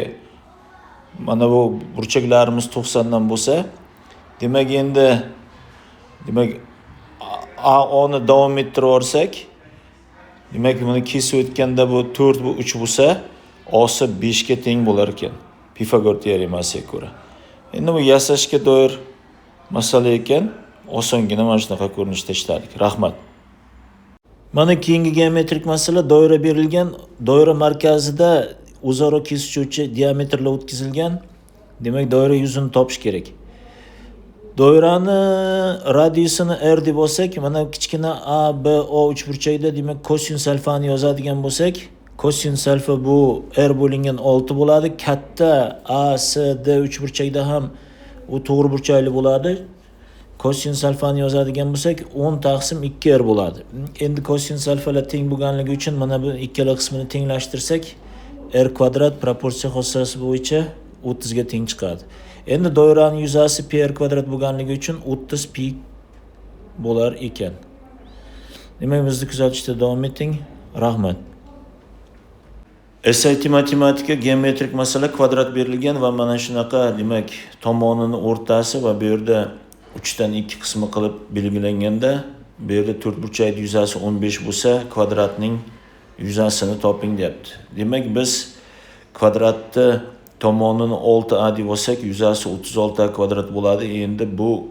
mana bu burchaklarimiz 90 dan bo'lsa, demak, endi AO ni davom ettiraversak, demak, buni kesib o'tganda bu 4 bu 3 bo'lsa, O'si 5 ga teng bo'lar ekan Pifagor teoremasiga ko'ra. Endi bu yasashga doir masala ekan, osongina mana shunaqa ko'rinishda ishladik. Rahmat. Mana keyingi geometrik masala, doira berilgan, doira markazida o'zaro kesishuvchi diametrlar o'tkazilgan. Demak, doira yuzini topish kerak. Doirani radiusini R deb olsak, mana kichkina ABO uchburchakda, demak, kosinus alfani yozadigan bo'lsak, kosinus alfa bu R bo'lingan 6 bo'ladi. Katta ASD uchburchakda ham u to'g'riburchakli bo'ladi. Kosinus alfani yozadigan bo'lsak, 10 taqsim 2R bo'ladi. Endi kosinus alfalar teng bo'lganligi uchun mana bu ikkala qismini tenglashtirsak, R kvadrat proporsiya xossasi bo'yicha 30 ga teng chiqadi. Endi doiraning yuzasi PR kvadrat bo'lganligi uchun 30 pi bo'lar ekan. Demak, bizni kuzatishda davom eting. Rahmat. SAT matematika geometrik masala, kvadrat berilgan va mana shunaqa, demak, tomonining o'rtasi va bu yerda 3 dan 2 qismi qilib belgilanganda Bu yerda 4 burchakning yuzasi 15 bo'lsa, kvadratning yuzasini toping deyapti. Demak, biz kvadratni tomonini 6a deb olsak, yuzasi 36a kvadrat bo'ladi. Endi bu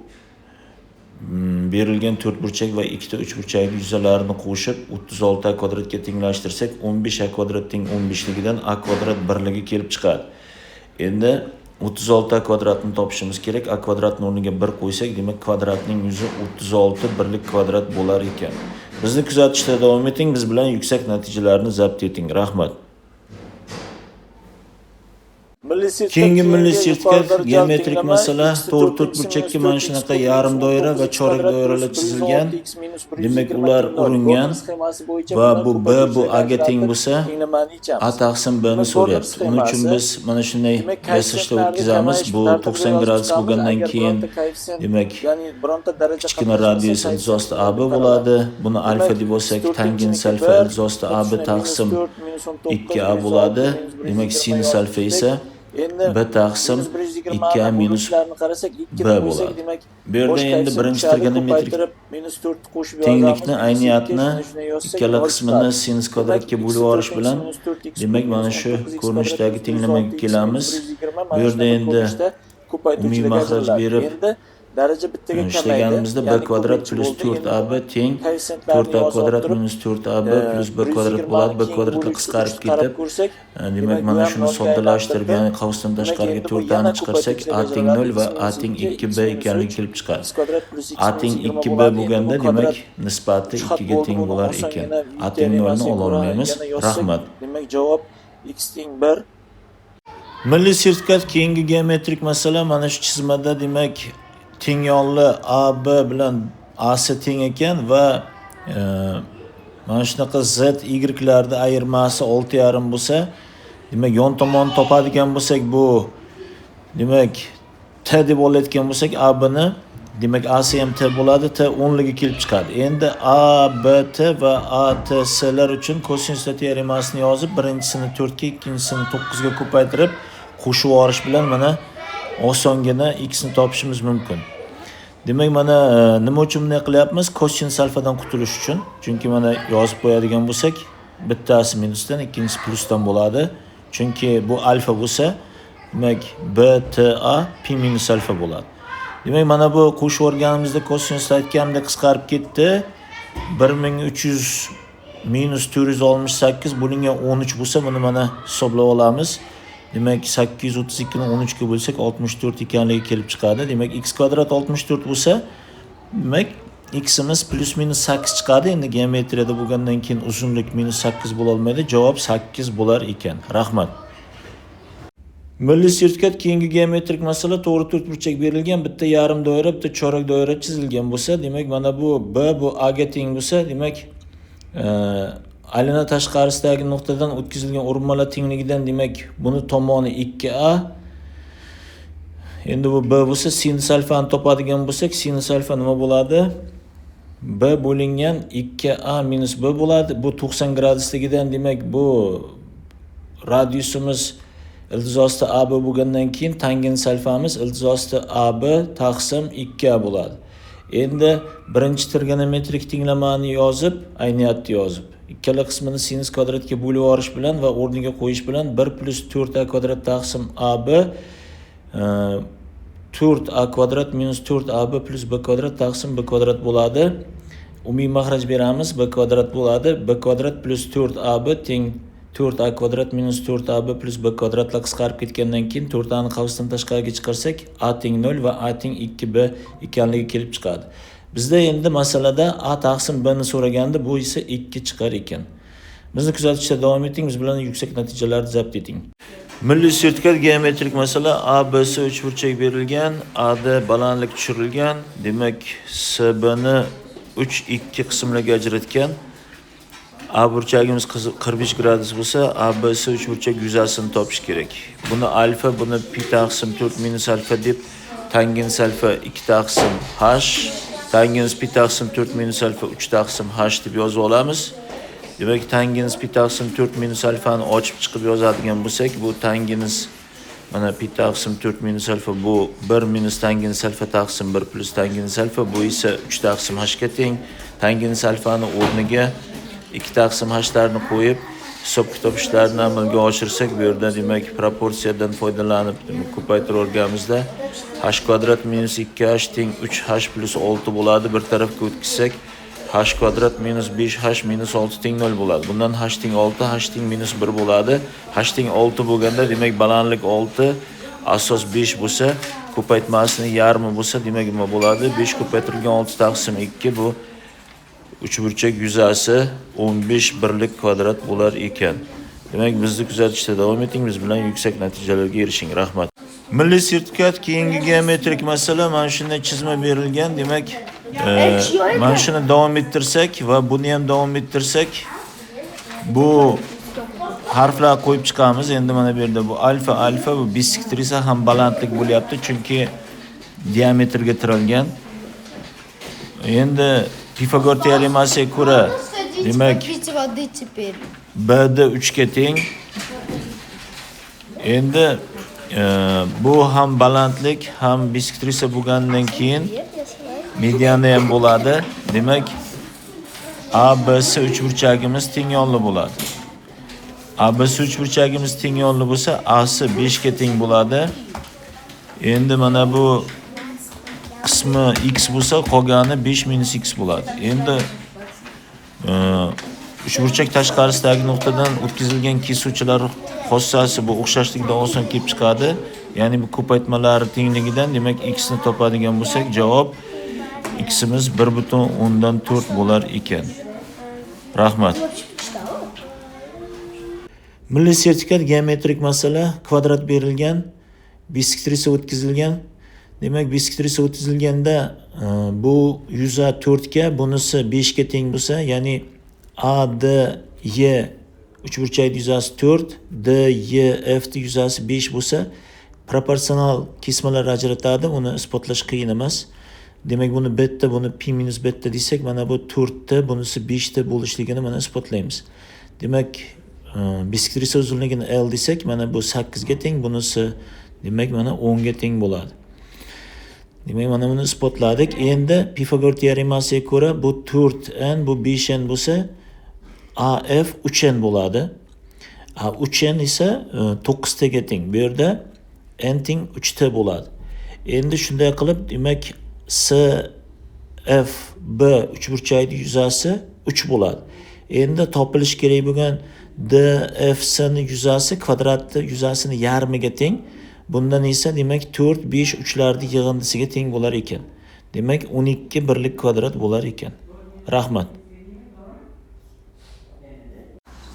berilgan 4 burchak va ikkita 3 burchakning yuzalarini qo'shib 36a kvadratga tenglashtirsak, 15a kvadrat teng 15ligidan a kvadrat birligi kelib chiqadi. Endi 36a kvadratni topishimiz kerak. A kvadratning o'rniga 1 qo'ysak, demak kvadratning yuzi 36 birlik kvadrat bo'lar ekan. Bizni kuzatishda davom eting, biz bilan yuksak natijalarni zabt eting. Rahmat. Keyingi milliy sertifikat geometrik masala, to'g'ri 4 burchakka mana shunaqa yarim doira va chorak doiralar chizilgan. Demak, ular uringan va bu B bu A ga teng bo'lsa, A taqsim B ni so'rayapti. Uning uchun biz mana shunday yasashda o'tkazamiz. Bu 90 gradus bo'lgandan keyin, demak, kichkina radius iltizosda AB bo'ladi. Buni alfa deb olsak, tangent alfa iltizosda AB taqsim 2A bo'ladi. Demak, sinus alfa esa B taqsim 2A minus B bo'ladi. Bu yerda endi birinchi trigonometrik tenglikni ayniyatni ikkala qismini sinus kvadratga bo'lib olish bilan, demak, mana shu ko'rinishdagi tenglamaga kelamiz. Bu yerda endi umumiy makhraj berib daraja bittaga ishlaganimizda b kvadrat plus 4ab teng 4a kvadrat minus 4ab plus b kvadrat bo'ladi. B kvadratga qisqarib ketib, demak, mana shuni soddalashtirib, ya'ni qavsdan tashqariga 4a ni chiqarsak, a teng 0 va a teng 2b ekanligi kelib chiqadi. A teng 2b bo'lganda, demak, nisbati 2 ga teng bo'lar ekan. A teng 0 ni ola olmaymiz. Rahmat. Demak, javob x teng 1. Milliy sertifikat keyingi geometrik masala mana shu chizmada, demak, teng yonli AB bilan AC teng ekan va mana shunaqa Z, Y'larda ayirmasi 6,5 bo'lsa, demak, yon tomonni topadigan bo'lsak, bu demak T deb olayotgan bo'lsak, AB ni, demak, AC ham T bo'ladi, T 10liga kelib chiqadi. Endi ABT va ATSlar uchun kosinus teoremasini yozib, birinchisini 4 ga, ikkinchisini 9 ga ko'paytirib qo'shib yuborish bilan mana osongina x ni topishimiz mumkin. Demak, mana nima uchun bunday qilyapmiz? Kosinus alfadan qutulish uchun. Chunki mana yozib qo'yadigan bo'lsak, bittasi minusdan, ikkinchisi plusdan bo'ladi. Chunki bu alfa bo'lsa, demak, beta pi minus alfa bo'ladi. Demak, mana bu qo'shib o'rganimizda kosinus aytganimdek qisqarib ketdi. 1300 minus 468 bo'lingan 13 bo'lsa, buni mana hisoblab olamiz. Demak, 832 ni 13 ga bo'lsak 64 ekanligi kelib chiqadi. Demak, x kvadrat 64 bo'lsa, demak, x imiz plus minus 8 chiqadi. Endi geometriyada bo'lgandan keyin uzunlik minus 8 bo'la olmaydi. Javob 8 bo'lar ekan. Rahmat. Milliy sertifikat keyingi geometrik masala, to'g'ri 4 burchak berilgan, bitta yarim doira, bitta chorak doira chizilgan bo'lsa, demak, mana bu B bu A ga teng bo'lsa, demak, aylana tashqarisidagi nuqtadan o'tkazilgan urinmalar tengligidan, demak, buni tomoni 2a. Endi bu b bo'lsa, sinus alfani topadigan bo'lsak, sinus alfa nima bo'ladi? B bo'lingan 2a minus b bo'ladi. Bu 90 gradusligidan, demak, bu radiusimiz iltizosda AB bo'lgandan keyin tangent alfamiz iltizosda AB taqsim 2a bo'ladi. Endi birinchi trigonometrik tenglamani yozib, ayniyatni yozib, ikkala qismini sinus kvadratga bo'lib yuborish bilan va o'rniga qo'yish bilan 1 plus 4a kvadrat taqsim AB 4a kvadrat minus 4ab plus b kvadrat taqsim b kvadrat bo'ladi. Umumiy makhraj beramiz, b kvadrat bo'ladi. B kvadrat plus 4ab teng 4a kvadrat minus 4ab plus b kvadratlar qisqarib ketgandan keyin 4a ni qavsdan tashqariga chiqarsak, a teng 0 va a teng 2b ekanligi kelib chiqadi. Bizda endi masalada a taqsim b ni so'raganda, bu esa 2 chiqar ekan. Bizni kuzatishda davom eting, biz bilan yuksak natijalarni zabt eting. Milliy sertifikat geometrik masala, A, B, S 3 burchak berilgan, A da balandlik tushirilgan, demak, S, B ni 3 2 qismlarga ajratgan. A burchagimiz 45 gradus bo'lsa, A, B, S 3 burchak yuzasini topish kerak. Buni alfa, buni pi taqsim 4 minus alfa deb, tangens alfa 2 taqsim h, tangens pi taqsim 4 minus alfa 3 taqsim h deb yozib olamiz. Demak, tangens pi taqsim 4 minus alfani ochib chiqib yozadigan bo'lsak, bu tangens Mana pi taqsim 4 minus alfa bu 1 minus tangens alfa taqsim 1 plus tangens alfa bu esa 3 taqsim hga teng. Tangens alfani o'rniga 2 taqsim hlarni qo'yib hisob kitob ishlarini amalga oshirsak, bu yerda demak proporsiyadan foydalanib ko'paytirib olganimizda h kvadrat minus 2h teng 3h plus 6 bo'ladi. Bir tarafga o'tkazsak h kvadrat minus 5h minus 6 teng 0 bo'ladi. Bundan h teng 6, h teng minus 1 bo'ladi. H teng 6 bo'lganda demak balandlik 6, asos 5 bo'lsa, ko'paytmasini yarmi bo'lsa, demak nima bo'ladi? 5 ko'paytirilgan 6 taqsim 2 bu uchburchak yuzasi 15 birlik kvadrat bo'lar ekan. Demak, bizni kuzatishda davom eting, biz bilan yuksak natijalarga erishing. Rahmat. Milliy sertifikat keyingi geometrik masala mana shunday chizma berilgan. Demak, mana shuni davom ettirsak va buni ham davom ettirsak, bu harflar qo'yib chiqamiz. Endi mana bu yerda bu alfa bu bisektrisa ham balandlik bo'lyapti, chunki diametrga tiralgan. Endi Pifagor teoremasiga ko'ra, demak, b'da 3 ga teng. Endi bu ham balandlik, ham bisektrisa bo'lgandan keyin mediani ham bo'ladi. Demak, ABC uchburchagimiz teng yonli bo'ladi. ABC uchburchagimiz teng yonli bo'lsa, A'si 5 ga teng bo'ladi. Endi mana bu qismi x bo'lsa, qolgani 5 minus x bo'ladi. Endi uchburchak tashqarisidagi nuqtadan o'tkazilgan kesuvchilar xossasi bu o'xshashlikdan oson kelib chiqadi. Ya'ni bu ko'paytmalar tengligidan demak x ni topadigan bo'lsak, javob x'imiz 1,4 bo'lar ekan. Rahmat. Milliy sertifikat geometrik masala, kvadrat berilgan, bisektrisa o'tkazilgan. Demak, bisektrisa o'tkazilganda bu yuza 4 ga, bunisi 5 ga teng bo'lsa, ya'ni ADY uchburchak yuzasi 4, DYF yuzasi 5 bo'lsa, proporsional kesmalar ajratadi. Uni isbotlash qiyin emas. Demak, buni beta, buni pi minus beta desak, mana bu 4 ta, bunisi 5 ta bo'lishligini mana isbotlaymiz. Demak, bisektrisa uzunligini L desak, mana bu 8 ga teng, bunisi demak mana 10 ga teng bo'ladi. Demak, mana buni isbotladik. Endi Pifagor teoremasiga ko'ra bu 4n, bu 5n bo'lsa, AF 3n bo'ladi. 3n esa 9 taga teng. Bu yerda n teng 3 ta bo'ladi. Endi shunday qilib, demak, CFB uchburchak yuzasi 3 bo'ladi. Endi topilish kerak bo'lgan DFC ni yuzasi kvadratni yuzasini yarmiga teng. Bundan esa demak 4, 5, 3larni yig'indisiga teng bo'lar ekan. Demak 12 birlik kvadrat bo'lar ekan. Rahmat.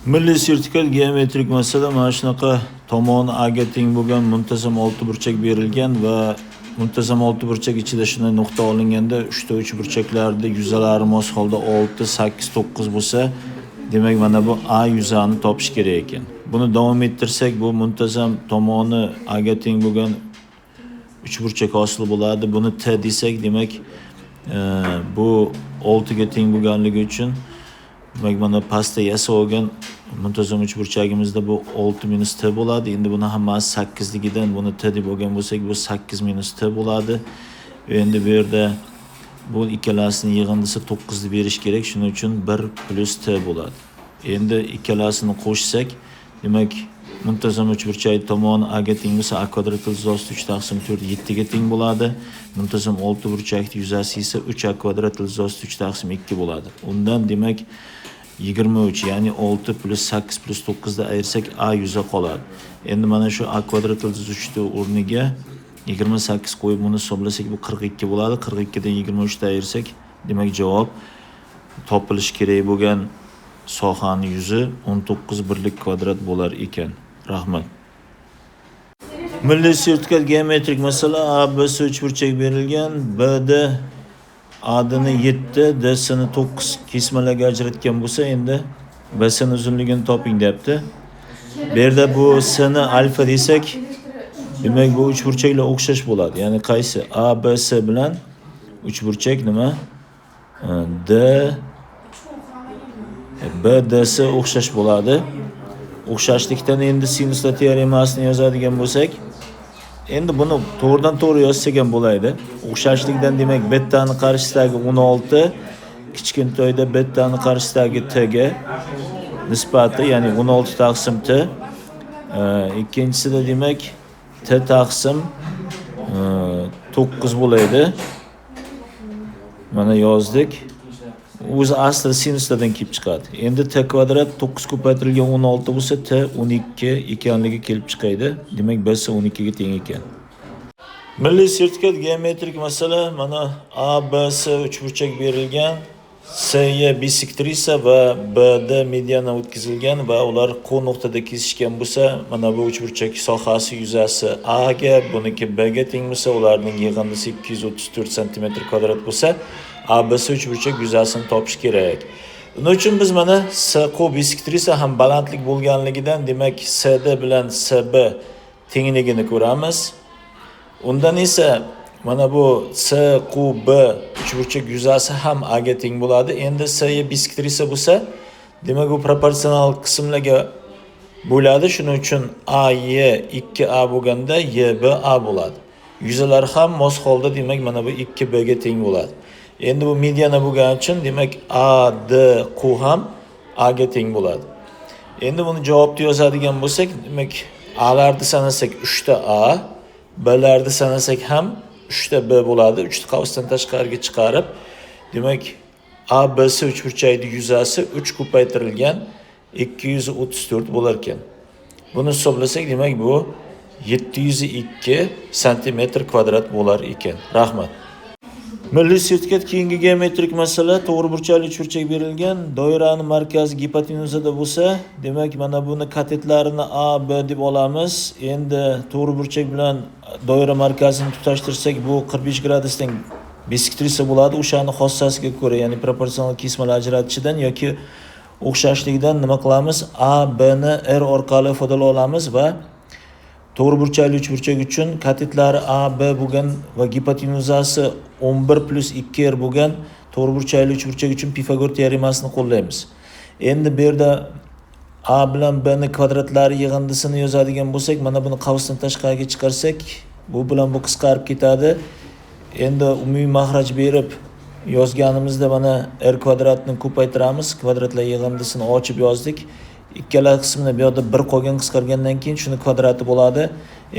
Milliy sertifikat geometrik masala mana shunaqa tomoni A ga teng bo'lgan muntazam oltiburchak berilgan va muntazam oltiburchak ichida shunday nuqta olinganda 3 ta uchburchaklarda yuzalari mos holda 6, 8, 9 bo'lsa, demak mana bu A yuzani topish kerak ekan. Buni davom ettirsak, bu muntazam tomoni A ga teng bo'lgan uchburchak hosil bo'ladi. Buni T desak, demak bu 6 ga teng bo'lganligi uchun demak mana pastda yasab olgan muntazam uchburchagimizda bu 6 minus T bo'ladi. Endi buni hammasi 8 ligidan buni T deb olgan bo'lsak, bu 8 minus T bo'ladi. Endi bu yerda bu ikkalasini yig'indisi 9 deb berish kerak. Shuning uchun 1 plus T bo'ladi. Endi ikkalasini qo'shsak, demak muntazam uchburchak tomoni A ga teng bo'lsa, A kvadrat yuzasi 3 taqsim 4 7 ga teng bo'ladi. Muntazam oltiburchakning yuzasi esa 3A kvadrat yuzasi 3 taqsim 2 bo'ladi. Undan demak 23, ya'ni 6 plus 8 plus 9 da ayirsak A yuza qoladi. Endi mana shu A kvadrat yuzasi 3 ta o'rniga 28 qo'yib buni hisoblasak, bu 42 bo'ladi. 42 dan 23 ta ayirsak, demak javob topilish kerak bo'lgan sohaning yuzi 19 birlik kvadrat bo'lar ekan. Rahmat. Milliy sertifikat geometrik masala, ABC uchburchak berilgan, B'da A'ni 7, D'ni 9 kesmalarga ajratgan bo'lsa, endi B'ni uzunligini toping deyapti. Bu yerda bu S'ni alfa desak, demak bu uchburchaklar o'xshash bo'ladi. Ya'ni qaysi? ABC bilan uchburchak nima? D BDS o'xshash bo'ladi. O'xshashlikdan endi sinuslar teoremasini yozadigan bo'lsak, Endi buni to'g'ridan to'g'ri yozsak ham bo'ladi. O'xshashlikdan demak bettani qarshisidagi 16 kichkintoyda bettani qarshisidagi t ga nisbati, ya'ni 16 taqsim t. Ikkinchisida demak t taqsim 9 bo'ladi. Mana yozdik. O'zi asli sinuslardan kelib chiqadi. Endi t kvadrat 9 ko'paytirilgan 16 bo'lsa t 12 ekanligi kelib chiqadi. Demak b esa 12 ga teng ekan. Milliy sertifikat geometrik masala. Mana a b s uchburchak berilgan. C ga bisektrisa va b da mediana o'tkazilgan va ular q nuqtada kesishgan bo'lsa, mana bu uchburchak sohasi yuzasi a ga, buniki b ga teng bo'lsa, ularning yig'indisi 234 cm² bo'lsa, ABC uchburchak yuzasini topish kerak. Buning uchun biz mana CQ bisektrisa ham balandlik bo'lganligidan, demak CD bilan CB tengligini ko'ramiz. Undan esa mana bu CQB uchburchak yuzasi ham A ga teng bo'ladi. Endi C bisektrisa bo'lsa, demak bu proporsional qismlarga bo'ladi. Shuning uchun AY 2A bo'lganda YB A bo'ladi. Yuzalar ham mos holda, demak mana bu 2B ga teng bo'ladi. Endi bu mediana bo'lgani uchun demak ADQ ham A ga teng bo'ladi. Endi buni javobni yozadigan bo'lsak, demak A'larni sanasak 3 ta A, B'larni sanasak ham 3 ta B bo'ladi. 3 ta qavsdan tashqariga chiqarib, demak ABC uchburchakning yuzasi 3 ko'paytirilgan 234 bo'lar ekan. Buni hisoblasak, demak bu 702 cm² bo'lar ekan. Rahmat. Milliy sertifikat keyingi geometrik masala. To'g'ri burchakli uchburchak berilgan. Doiraning markazi gipotenuzada bo'lsa, demak mana buni katetlarini A, B deb olamiz. Endi to'g'ri burchak bilan doira markazini tutashtirsak, bu 45 gradusdan bisektrisa bo'ladi. O'shaning xossasiga ko'ra, ya'ni proporsional kesmalar ajratishidan yoki o'xshashligidan nima qilamiz? A, B ni R orqali ifodalay olamiz va to'g'ri burchakli uchburchak uchun katetlari A, B bo'lgan va gipotenuzasi 11 plus 2R bo'lgan to'g'ri burchakli uchburchak uchun Pifagor teoremasini qo'llaymiz. Endi bu yerda A bilan B ni kvadratlari yig'indisini yozadigan bo'lsak, mana buni qavsdan tashqariga chiqarsak, bu bilan bu qisqarib ketadi. Endi umumiy maxraj berib yozganimizda mana R kvadratni ko'paytiramiz. Kvadratlar yig'indisini ochib yozdik. Ikkala qismini bu yerda 1 qolgan qisqargandan keyin shuni kvadrati bo'ladi.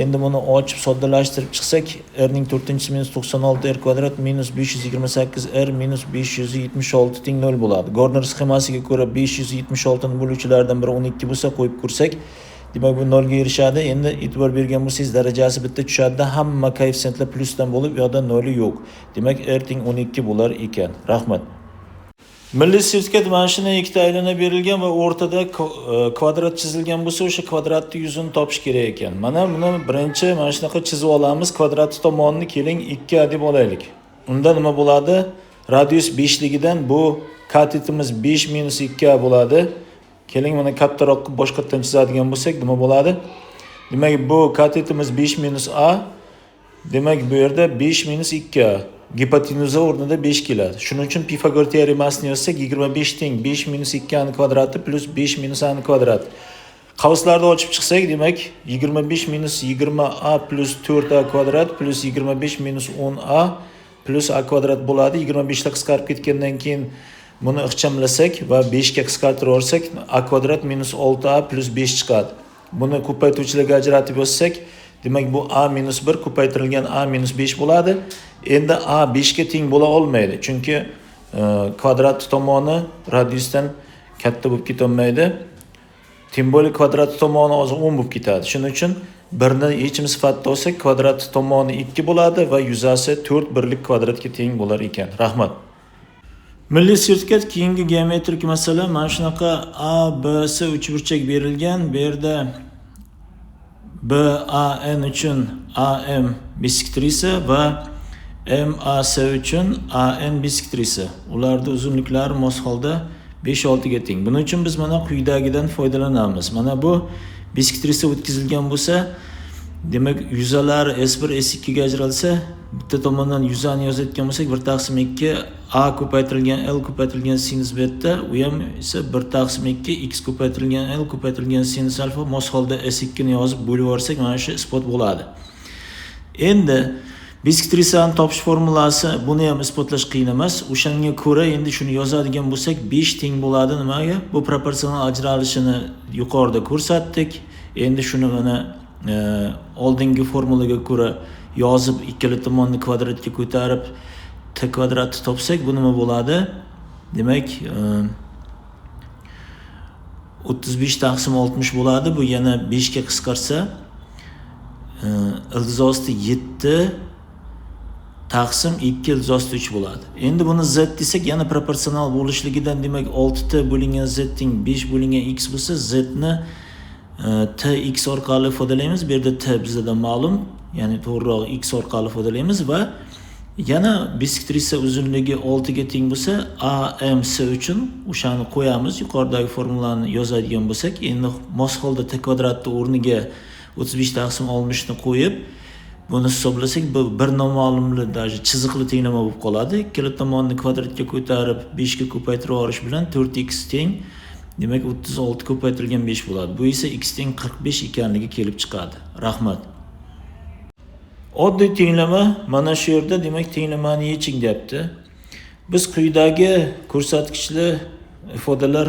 Endi buni ochib soddalashtirib chiqsak, r ning 4-chi minus 96 r kvadrat minus 528 r minus 576 teng 0 bo'ladi. Gardner sxemasiga ko'ra 576 ni bo'luvchilardan biri 12 bo'lsa qo'yib ko'rsak, demak bu 0 ga erishadi. Endi e'tibor bergan bo'lsangiz, darajasi bitta tushadi. Hamma koeffitsiyentlar plusdan bo'lib, bu yerda 0 yo'q. Demak r teng 12 bo'lar ekan. Rahmat. Milliy sertifikat mana shuni ikkita aylana berilgan va o'rtada kvadrat chizilgan bo'lsa, o'sha kvadratning yuzini topish kerak ekan. Mana buni birinchi mana shunaqa chizib olamiz. Kvadratni tomonini keling 2A deb olaylik. Unda nima bo'ladi? Radius 5 ligidan bu katetimiz 5 minus 2A bo'ladi. Keling mana kattaroq boshqatdan chizadigan bo'lsak, nima bo'ladi? Demak bu katetimiz 5 minus A. Demak bu yerda 5 minus 2A. Gipotenuza o'rnida 5 keladi. Shuning uchun Pifagor teoremasini yozsak, 25 teng 5 minus 2a ni kvadrati plus 5 minus a ni kvadrat. Qavslarni ochib chiqsak, demak 25 minus 20a plus 4a kvadrat plus 25 minus 10a plus a kvadrat bo'ladi. 25 ta qisqarib ketgandan keyin buni ixchamlasak va 5 ga qisqartirib olsak, a kvadrat minus 6a plus 5 chiqadi. Buni ko'paytuvchilarga ajratib yozsak, demak bu a minus 1 ko'paytirilgan a minus 5 bo'ladi. Endi a 5 ga teng bo'la olmaydi. Chunki kvadrat tomoni radiusdan katta bo'lib ketolmaydi. Tim bo'li kvadrat tomoni hozir 10 bo'lib ketadi. Shuning uchun 1 ni yechim sifatida olsak, kvadrat tomoni 2 bo'ladi va yuzasi 4 birlik kvadratga teng bo'lar ekan. Rahmat. Milliy sertifikat keyingi geometrik masala. Mana shunaqa A, B, C uchburchak berilgan. Bu yerda BAN uchun AM bisektrisa va MAC uchun AN bisektrisa. Ularning uzunliklari mos holda 5-6 ga teng. Buning uchun biz mana quyidagidan foydalanamiz. Mana bu bisektrisa o'tkazilgan bo'lsa, demak yuzalar S1, S2 ga ajralsa, bitta tomondan yuzani yozayotgan bo'lsak, 1/2 A ko'paytirilgan L ko'paytirilgan sinus beta, u ham esa 1/2 X ko'paytirilgan L ko'paytirilgan sinus alfa mos holda S2 ni yozib bo'lib yuborsak, mana shu isbot bo'ladi. Endi biskitrisani topish formulasi, buni ham isbotlash qiyin emas. O'shanga ko'ra endi shuni yozadigan bo'lsak 5 teng bo'ladi nimaga? Bu proporsional ajralishini yuqorida ko'rsatdik. Endi shuni mana oldingi formulaga ko'ra yozib ikkala tomonni kvadratga ko'tarib t kvadratni topsak bu nima bo'ladi? Demak 35 taqsim 60 bo'ladi. Bu yana 5 ga qisqarsa ildiz osti 7 taqsim 2 ildiz osti 3 bo'ladi. Endi buni z desak yana proporsional bo'lishligidan demak 6t bo'lingan z teng 5 bo'lingan x bo'lsa z ni t x orqali ifodalaymiz. Bu yerda t bizda ma'lum, ya'ni to'g'riroq x orqali ifodalaymiz va yana biskvitrisa uzunligi 6 ga teng bo'lsa AMS uchun o'shani qo'yamiz. Yuqoridagi formulani yozadigan bo'lsak, endi mos holda t kvadratni o'rniga 35 taqsim 60 ni qo'yib buni hisoblasak bu bir noma'lumli даже chiziqli tenglama bo'lib qoladi. Ikkala tomonni kvadratga ko'tarib 5 ga ko'paytirib yuborish bilan 4x teng demak 36 ko'paytirilgan 5 bo'ladi. Bu esa x teng 45 ekanligi kelib chiqadi. Rahmat. Oddiy tenglama mana shu yerda demak tenglamani yeching deyapti. Biz quyidagi ko'rsatkichli ifodalar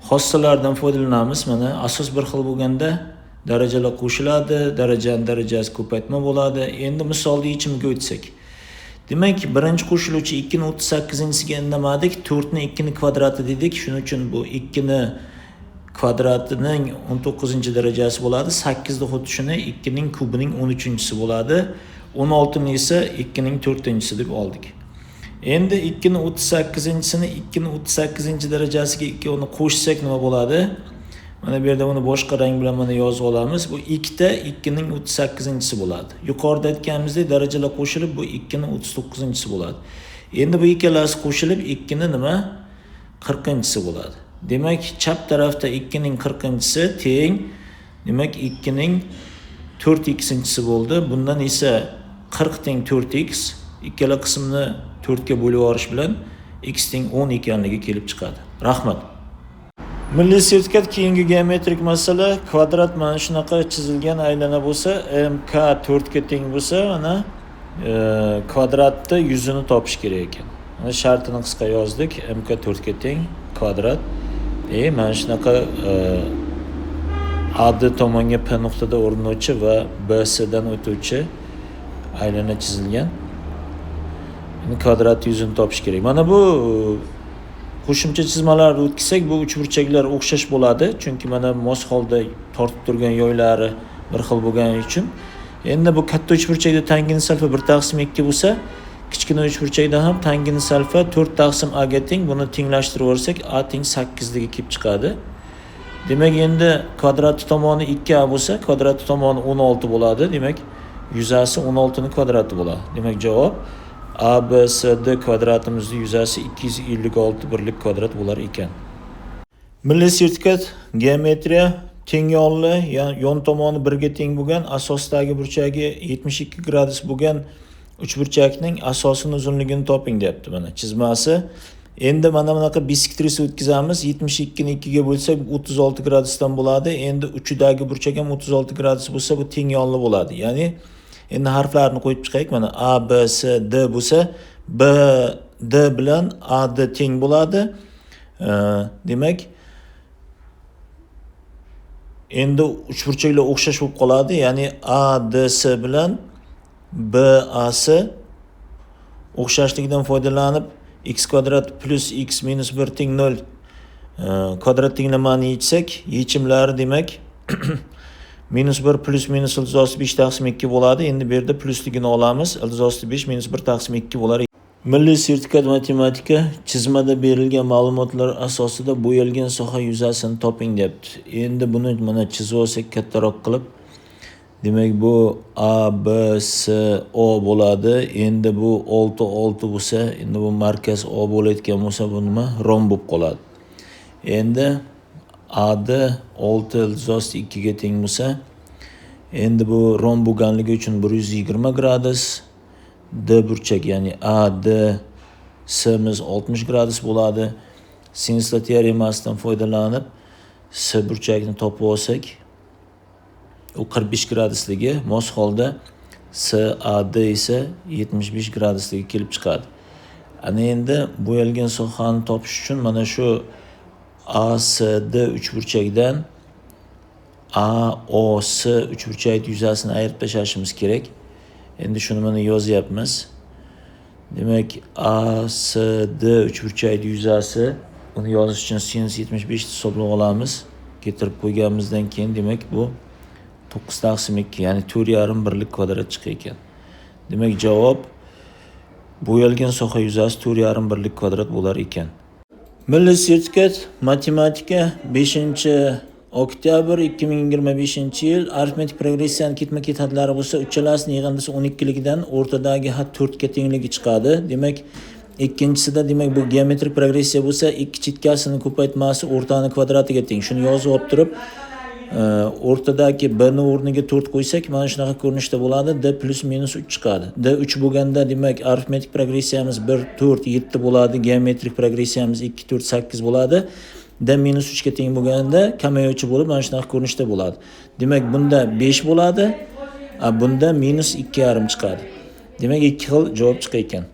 xossalaridan foydalanamiz. Mana asos bir xil bo'lganda darajalar qo'shiladi, darajasi ko'paytma bo'ladi. Endi misolni yechimiga o'tsak. Demak, birinchi qo'shiluvchi 2 ni 38-siga indamadik, 4 ni 2 ni kvadrati dedik. Shuning uchun bu 2 ni kvadratining 19-darajasi bo'ladi. 8 ni xuddi shuni 2 ning kubining 13-si bo'ladi. 16 ni esa 2 ning 4-si deb oldik. Endi 2 ni 38-sini 2 ni 38-darajasiga 2 ni qo'shsak nima bo'ladi? Mana bu yerda uni boshqa rang bilan mana yozib olamiz. Bu 2 ta 2 ning 38-si bo'ladi. Yuqorida aytganimizdek darajalar qo'shilib bu 2 ning 39-si bo'ladi. Endi bu ikkalasi qo'shilib 2 ni nima? 40-si bo'ladi. Demak, chap tarafda 2 ning 40-si teng demak 2 ning 4x-si bo'ldi. Bundan esa 40 teng 4x ikkala qismni 4 ga bo'lib yuborish bilan x teng 10 ekanligi kelib chiqadi. Rahmat. Milliy sertifikat keyingi geometrik masala kvadrat mana shunaqa chizilgan aylana bo'lsa, MK 4 ga teng bo'lsa, mana kvadratni yuzini topish kerak ekan. Mana shartini qisqa yozdik. MK 4 ga teng kvadrat. Mana shunaqa AD tomonga P nuqtada o'rinlovchi va BC dan o'tuvchi aylana chizilgan. Kvadrat yuzini topish kerak. Mana bu qo'shimcha chizmalarni o'tkazsak, bu uchburchaklar o'xshash bo'ladi, chunki mana mos holda tortib turgan yoylari bir xil bo'lgani uchun. Endi bu katta uchburchakda tangent alfa 1/2 bo'lsa, kichkina uchburchakda ham tangent alfa 4/a ga teng. Buni tenglashtirib olsak, a teng 8 dagi kelib chiqadi. Demak, endi kvadrat tomoni 2a bo'lsa, kvadrat tomoni 16 bo'ladi. Demak, yuzasi 16 ning kvadrati bo'ladi. Demak, javob ABCD kvadratimizning yuzasi 256 birlik kvadrat bo'lar ekan. Milliy sertifikat geometriya teng yonli, yon tomoni 1 ga teng bo'lgan, asosdagi burchagi 72 gradus bo'lgan uchburchakning asosining uzunligini toping deyapti. Mana chizmasi. Endi mana bunaqa biskvitrisa o'tkazamiz. 72 ni 2 ga bo'lsak 36 gradusdan bo'ladi. Endi uchidagi burchak ham 36 gradus bo'lsa, bu teng yonli bo'ladi. Ya'ni endi harflarni qo'yib chiqaylik. Mana A, B, C, D bo'lsa, B, D bilan A, D teng bo'ladi. Demak, endi uchburchaklar o'xshash bo'lib qoladi. Ya'ni A, D, C bilan B, A, C o'xshashligidan foydalanib x kvadrat plus x minus 1 teng 0 kvadrat tenglamani yechsak, yechimlari demak minus 1 plus minus ildiz osti 5/2 bo'ladi. Endi bu yerda plusligini olamiz. Ildiz osti 5 minus 1/2 bo'lar. Milliy sertifikat matematika chizmada berilgan ma'lumotlar asosida bo'yalgan soha yuzasini toping deyapti. Endi buni mana chizib olsak kattaroq qilib, demak bu A, B, C, O bo'ladi. Endi bu 6 6 bo'lsa, endi bu markaz O bo'layotgan bo'lsa, bu nima? Rom bo'lib qoladi. Endi AD 6 ildiz osti 2 ga teng bo'lsa, endi bu rom bo'lganligi uchun 120 gradus. D burchak, ya'ni AD C miz 60 gradus bo'ladi. Sinuslar teoremasidan foydalanib C burchakni topib olsak, u 45 gradusligi mos holda SAD esa 75 gradusga kelib chiqadi. Ana endi bo'yalgan sohani topish uchun mana shu ASD uchburchakdan AOS uchburchak yuzasini ayirib tashlashimiz kerak. Endi shuni mana yozyapmiz. Demak, ASD uchburchak yuzasi, uni yozish uchun sinus 75 hisoblab olamiz. Keltirib qo'yganimizdan keyin demak bu 9/2, ya'ni 4,5 birlik kvadrat chiqar ekan. Demak, javob bo'yalgan soha yuzasi 4,5 birlik kvadrat bo'lar ekan. Milliy sertifikat matematika 5-oktyabr 2025-yil arifmetik progressiyaning ketma-ket hadlari bo'lsa, uchalasini yig'indisi 12ligidan o'rtadagi had 4 ga tengligi chiqadi. Demak, ikkinchisida demak bu geometrik progressiya bo'lsa, ikki chetkasini ko'paytmasi o'rtani kvadratiga teng. Shuni yozib olib turib, o'rtadagi b ni o'rniga 4 qo'ysak, mana shunaqa ko'rinishda bo'ladi. D plus minus 3 chiqadi. D 3 bo'lganda demak arifmetik progressiyamiz 1 4 7 bo'ladi, geometrik progressiyamiz 2 4 8 bo'ladi. D minus 3 ga teng bo'lganda kamayuvchi bo'lib mana shunaqa ko'rinishda bo'ladi. Demak bunda 5 bo'ladi, bunda minus 2,5 chiqadi. Demak 2 xil javob chiqar ekan.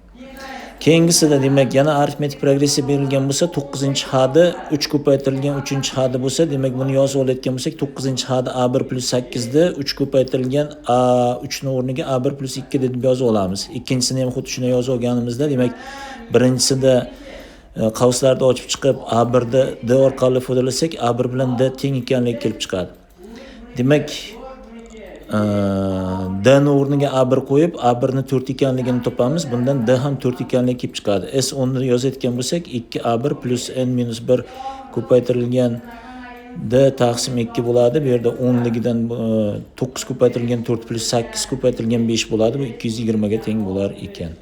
Keyingisida demak yana arifmetik progressiya berilgan bo'lsa, 9-hadi 3 ko'paytirilgan 3-hadi bo'lsa, demak buni yozib olayotgan bo'lsak, 9-hadi A1 plus 8 ni 3 ko'paytirilgan A3 ni o'rniga A1 plus 2 deb yozib olamiz. Ikkinchisini ham xuddi shunday yozib olganimizda, demak birinchisida qavslarni ochib chiqib A1 da D orqali ifodalasak, A1 bilan D teng ekanligi kelib chiqadi. Demak, D ni o'rniga A1 qo'yib, A1 ni 4 ekanligini topamiz. Bundan D ham 4 ekanligi kelib chiqadi. S10 ni yozayotgan bo'lsak, 2A1 plus n-1 ko'paytirilgan D taqsim 2 bo'ladi. Bu yerda 10ligidan 9 ko'paytirilgan 4 plus 8 ko'paytirilgan 5 bo'ladi. Bu 220 ga teng bo'lar ekan.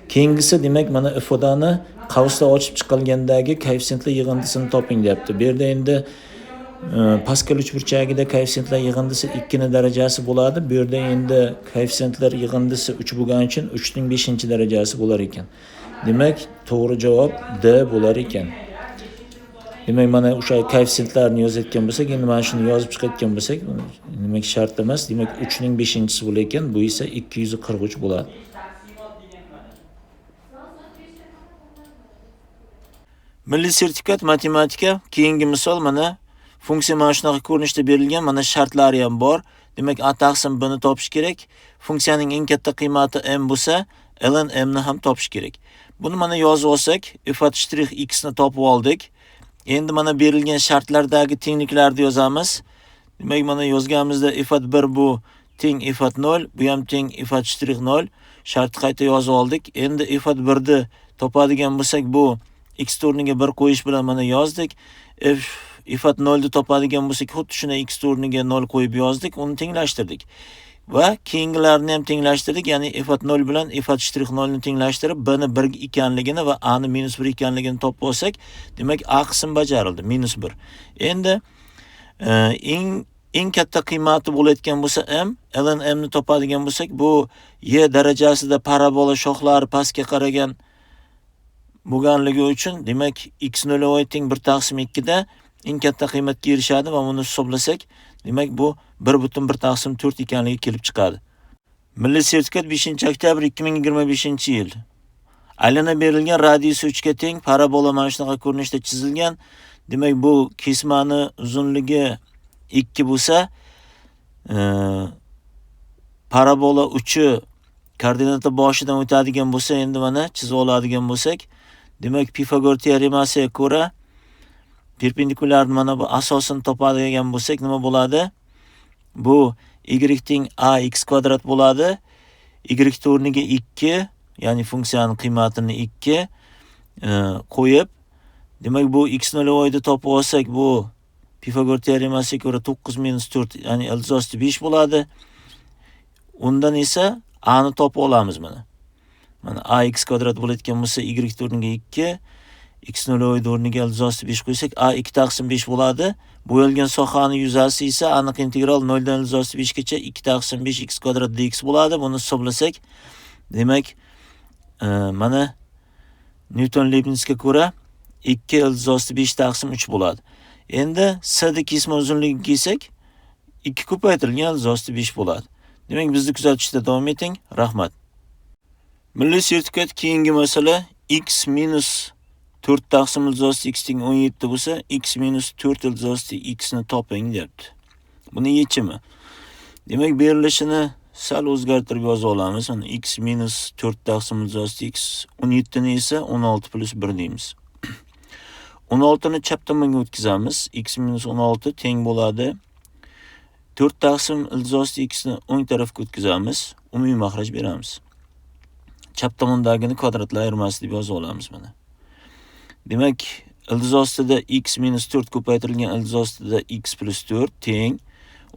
Keyingisi demak mana ifodani qavslar ochib chiqilgandagi koeffitsiyentlar yig'indisini toping deyapti. Bu yerda endi Pascal uchburchagida koeffitsiyentlar yig'indisi 2 ni darajasi bo'ladi. Bu yerda endi koeffitsiyentlar yig'indisi 3 bo'lgani uchun 3 ning 5-darajasi bo'lar ekan. Demak, to'g'ri javob D bo'lar ekan. Demak, mana o'sha koeffitsiyentlarni yozayotgan bo'lsak, endi mana shuni yozib chiqayotgan bo'lsak, demak shart emas. Demak, 3 ning 5-si bo'lar ekan. Bu esa 243 bo'ladi. Milliy sertifikat matematika keyingi misol mana funksiya mana shunaqa ko'rinishda berilgan, mana shartlari ham bor. Demak, A taqsim B ni topish kerak. Funksiyaning eng katta qiymati m bo'lsa, ln m ni ham topish kerak. Buni mana yozib olsak, f(x) ni topib oldik. Endi mana berilgan shartlardagi tengliklarni yozamiz. Demak, mana yozganimizda f(1) bu teng f(0), bu ham teng f(0). Shartni qayta yozib oldik. Endi f(1) ni topadigan bo'lsak, bu x o'rniga 1 qo'yish bilan mana yozdik. f(0) ni topadigan bo'lsak, xuddi shuni x o'rniga 0 qo'yib yozdik, uni tenglashtirdik. Va keyingilarni ham tenglashtirdik, ya'ni f(0) bilan f(0) ni tenglashtirib, b ni 1 ekanligini va a ni -1 ekanligini topib olsak, demak a qism bajarildi, -1. Endi eng katta qiymati bo'layotgan bo'lsa m, ln m ni topadigan bo'lsak, bu y darajasida parabola shoxlari pastga qaragan bo'lganligi uchun, demak x0 teng 1/2 da eng katta qiymatga erishadi va uni hisoblasak, demak bu 1/1/4 ekanligi kelib chiqadi. Milliy sertifikat 5-oktyabr 2025-yil. Aylana berilgan, radiusi 3 ga teng parabola mana shunaqa ko'rinishda chizilgan. Demak, bu kesmani uzunligi 2 bo'lsa, parabola uchi koordinata boshidan o'tadigan bo'lsa, endi mana chizib oladigan bo'lsak, demak Pifagor teoremasiga ko'ra perpendikularni mana bu asosini topadigan bo'lsak, nima bo'ladi? Bu y teng ax kvadrat bo'ladi. Y o'rniga 2, ya'ni funksiyaning qiymatini 2 qo'yib, demak bu x0 ni topib olsak, bu Pifagor teoremasiga ko'ra 9 - 4, ya'ni ildizosti 5 bo'ladi. Undan esa a ni topib olamiz mana. Mana ax kvadrat bo'layotgan bo'lsa, y o'rniga 2, x0 o'rniga ildizosti 5 qo'ysak, a 2/5 bo'ladi. Bo'yalgan sohani yuzasi esa aniq integral 0 dan ildizosti 5 gacha 2/5 x kvadrat dx bo'ladi. Buni hisoblasak, demak mana Newton-Leibnizga ko'ra 2 ildizosti 5/3 bo'ladi. Endi s ni kesma uzunligiga kelsak, 2 ko'paytirilgan ildizosti 5 bo'ladi. Demak, bizni kuzatishda davom eting. Rahmat. Milliy sertifikat keyingi masala x minus 4 taqsim ildiz x teng 17 bo'lsa, x minus 4 ildiz x ni toping deyapti. Buni yechimi. Demak, berilishini sal o'zgartirib yozib olamiz. X minus 4 taqsim ildiz x 17 ni esa 16 plus 1 deymiz. 16 ni chap tomonga o'tkazamiz. X minus 16 teng bo'ladi. 4 taqsim ildiz x ni o'ng tarafga o'tkazamiz. Umumiy maxraj beramiz. Chap tomondagini kvadratlar ayirmasi deb yozib olamiz mana. Demak, ildiz ostida x minus 4 ko'paytirilgan ildiz ostida x plus 4 teng.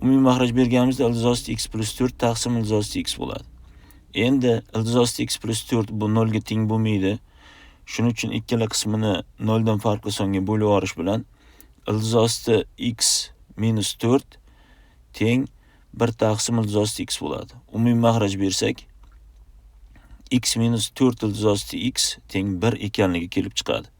Umumiy maxraj berganimizda ildiz ostida x plus 4 taqsim ildiz ostida x bo'ladi. Endi ildiz ostida x plus 4 bu 0 ga teng bo'lmaydi. Shuning uchun ikkala qismini 0 dan farqli songa bo'lib yuborish bilan ildiz ostida x minus 4 teng 1 taqsim ildiz ostida x bo'ladi. Umumiy maxraj bersak x minus 4 ildiz ostida x teng 1 ekanligi kelib chiqadi.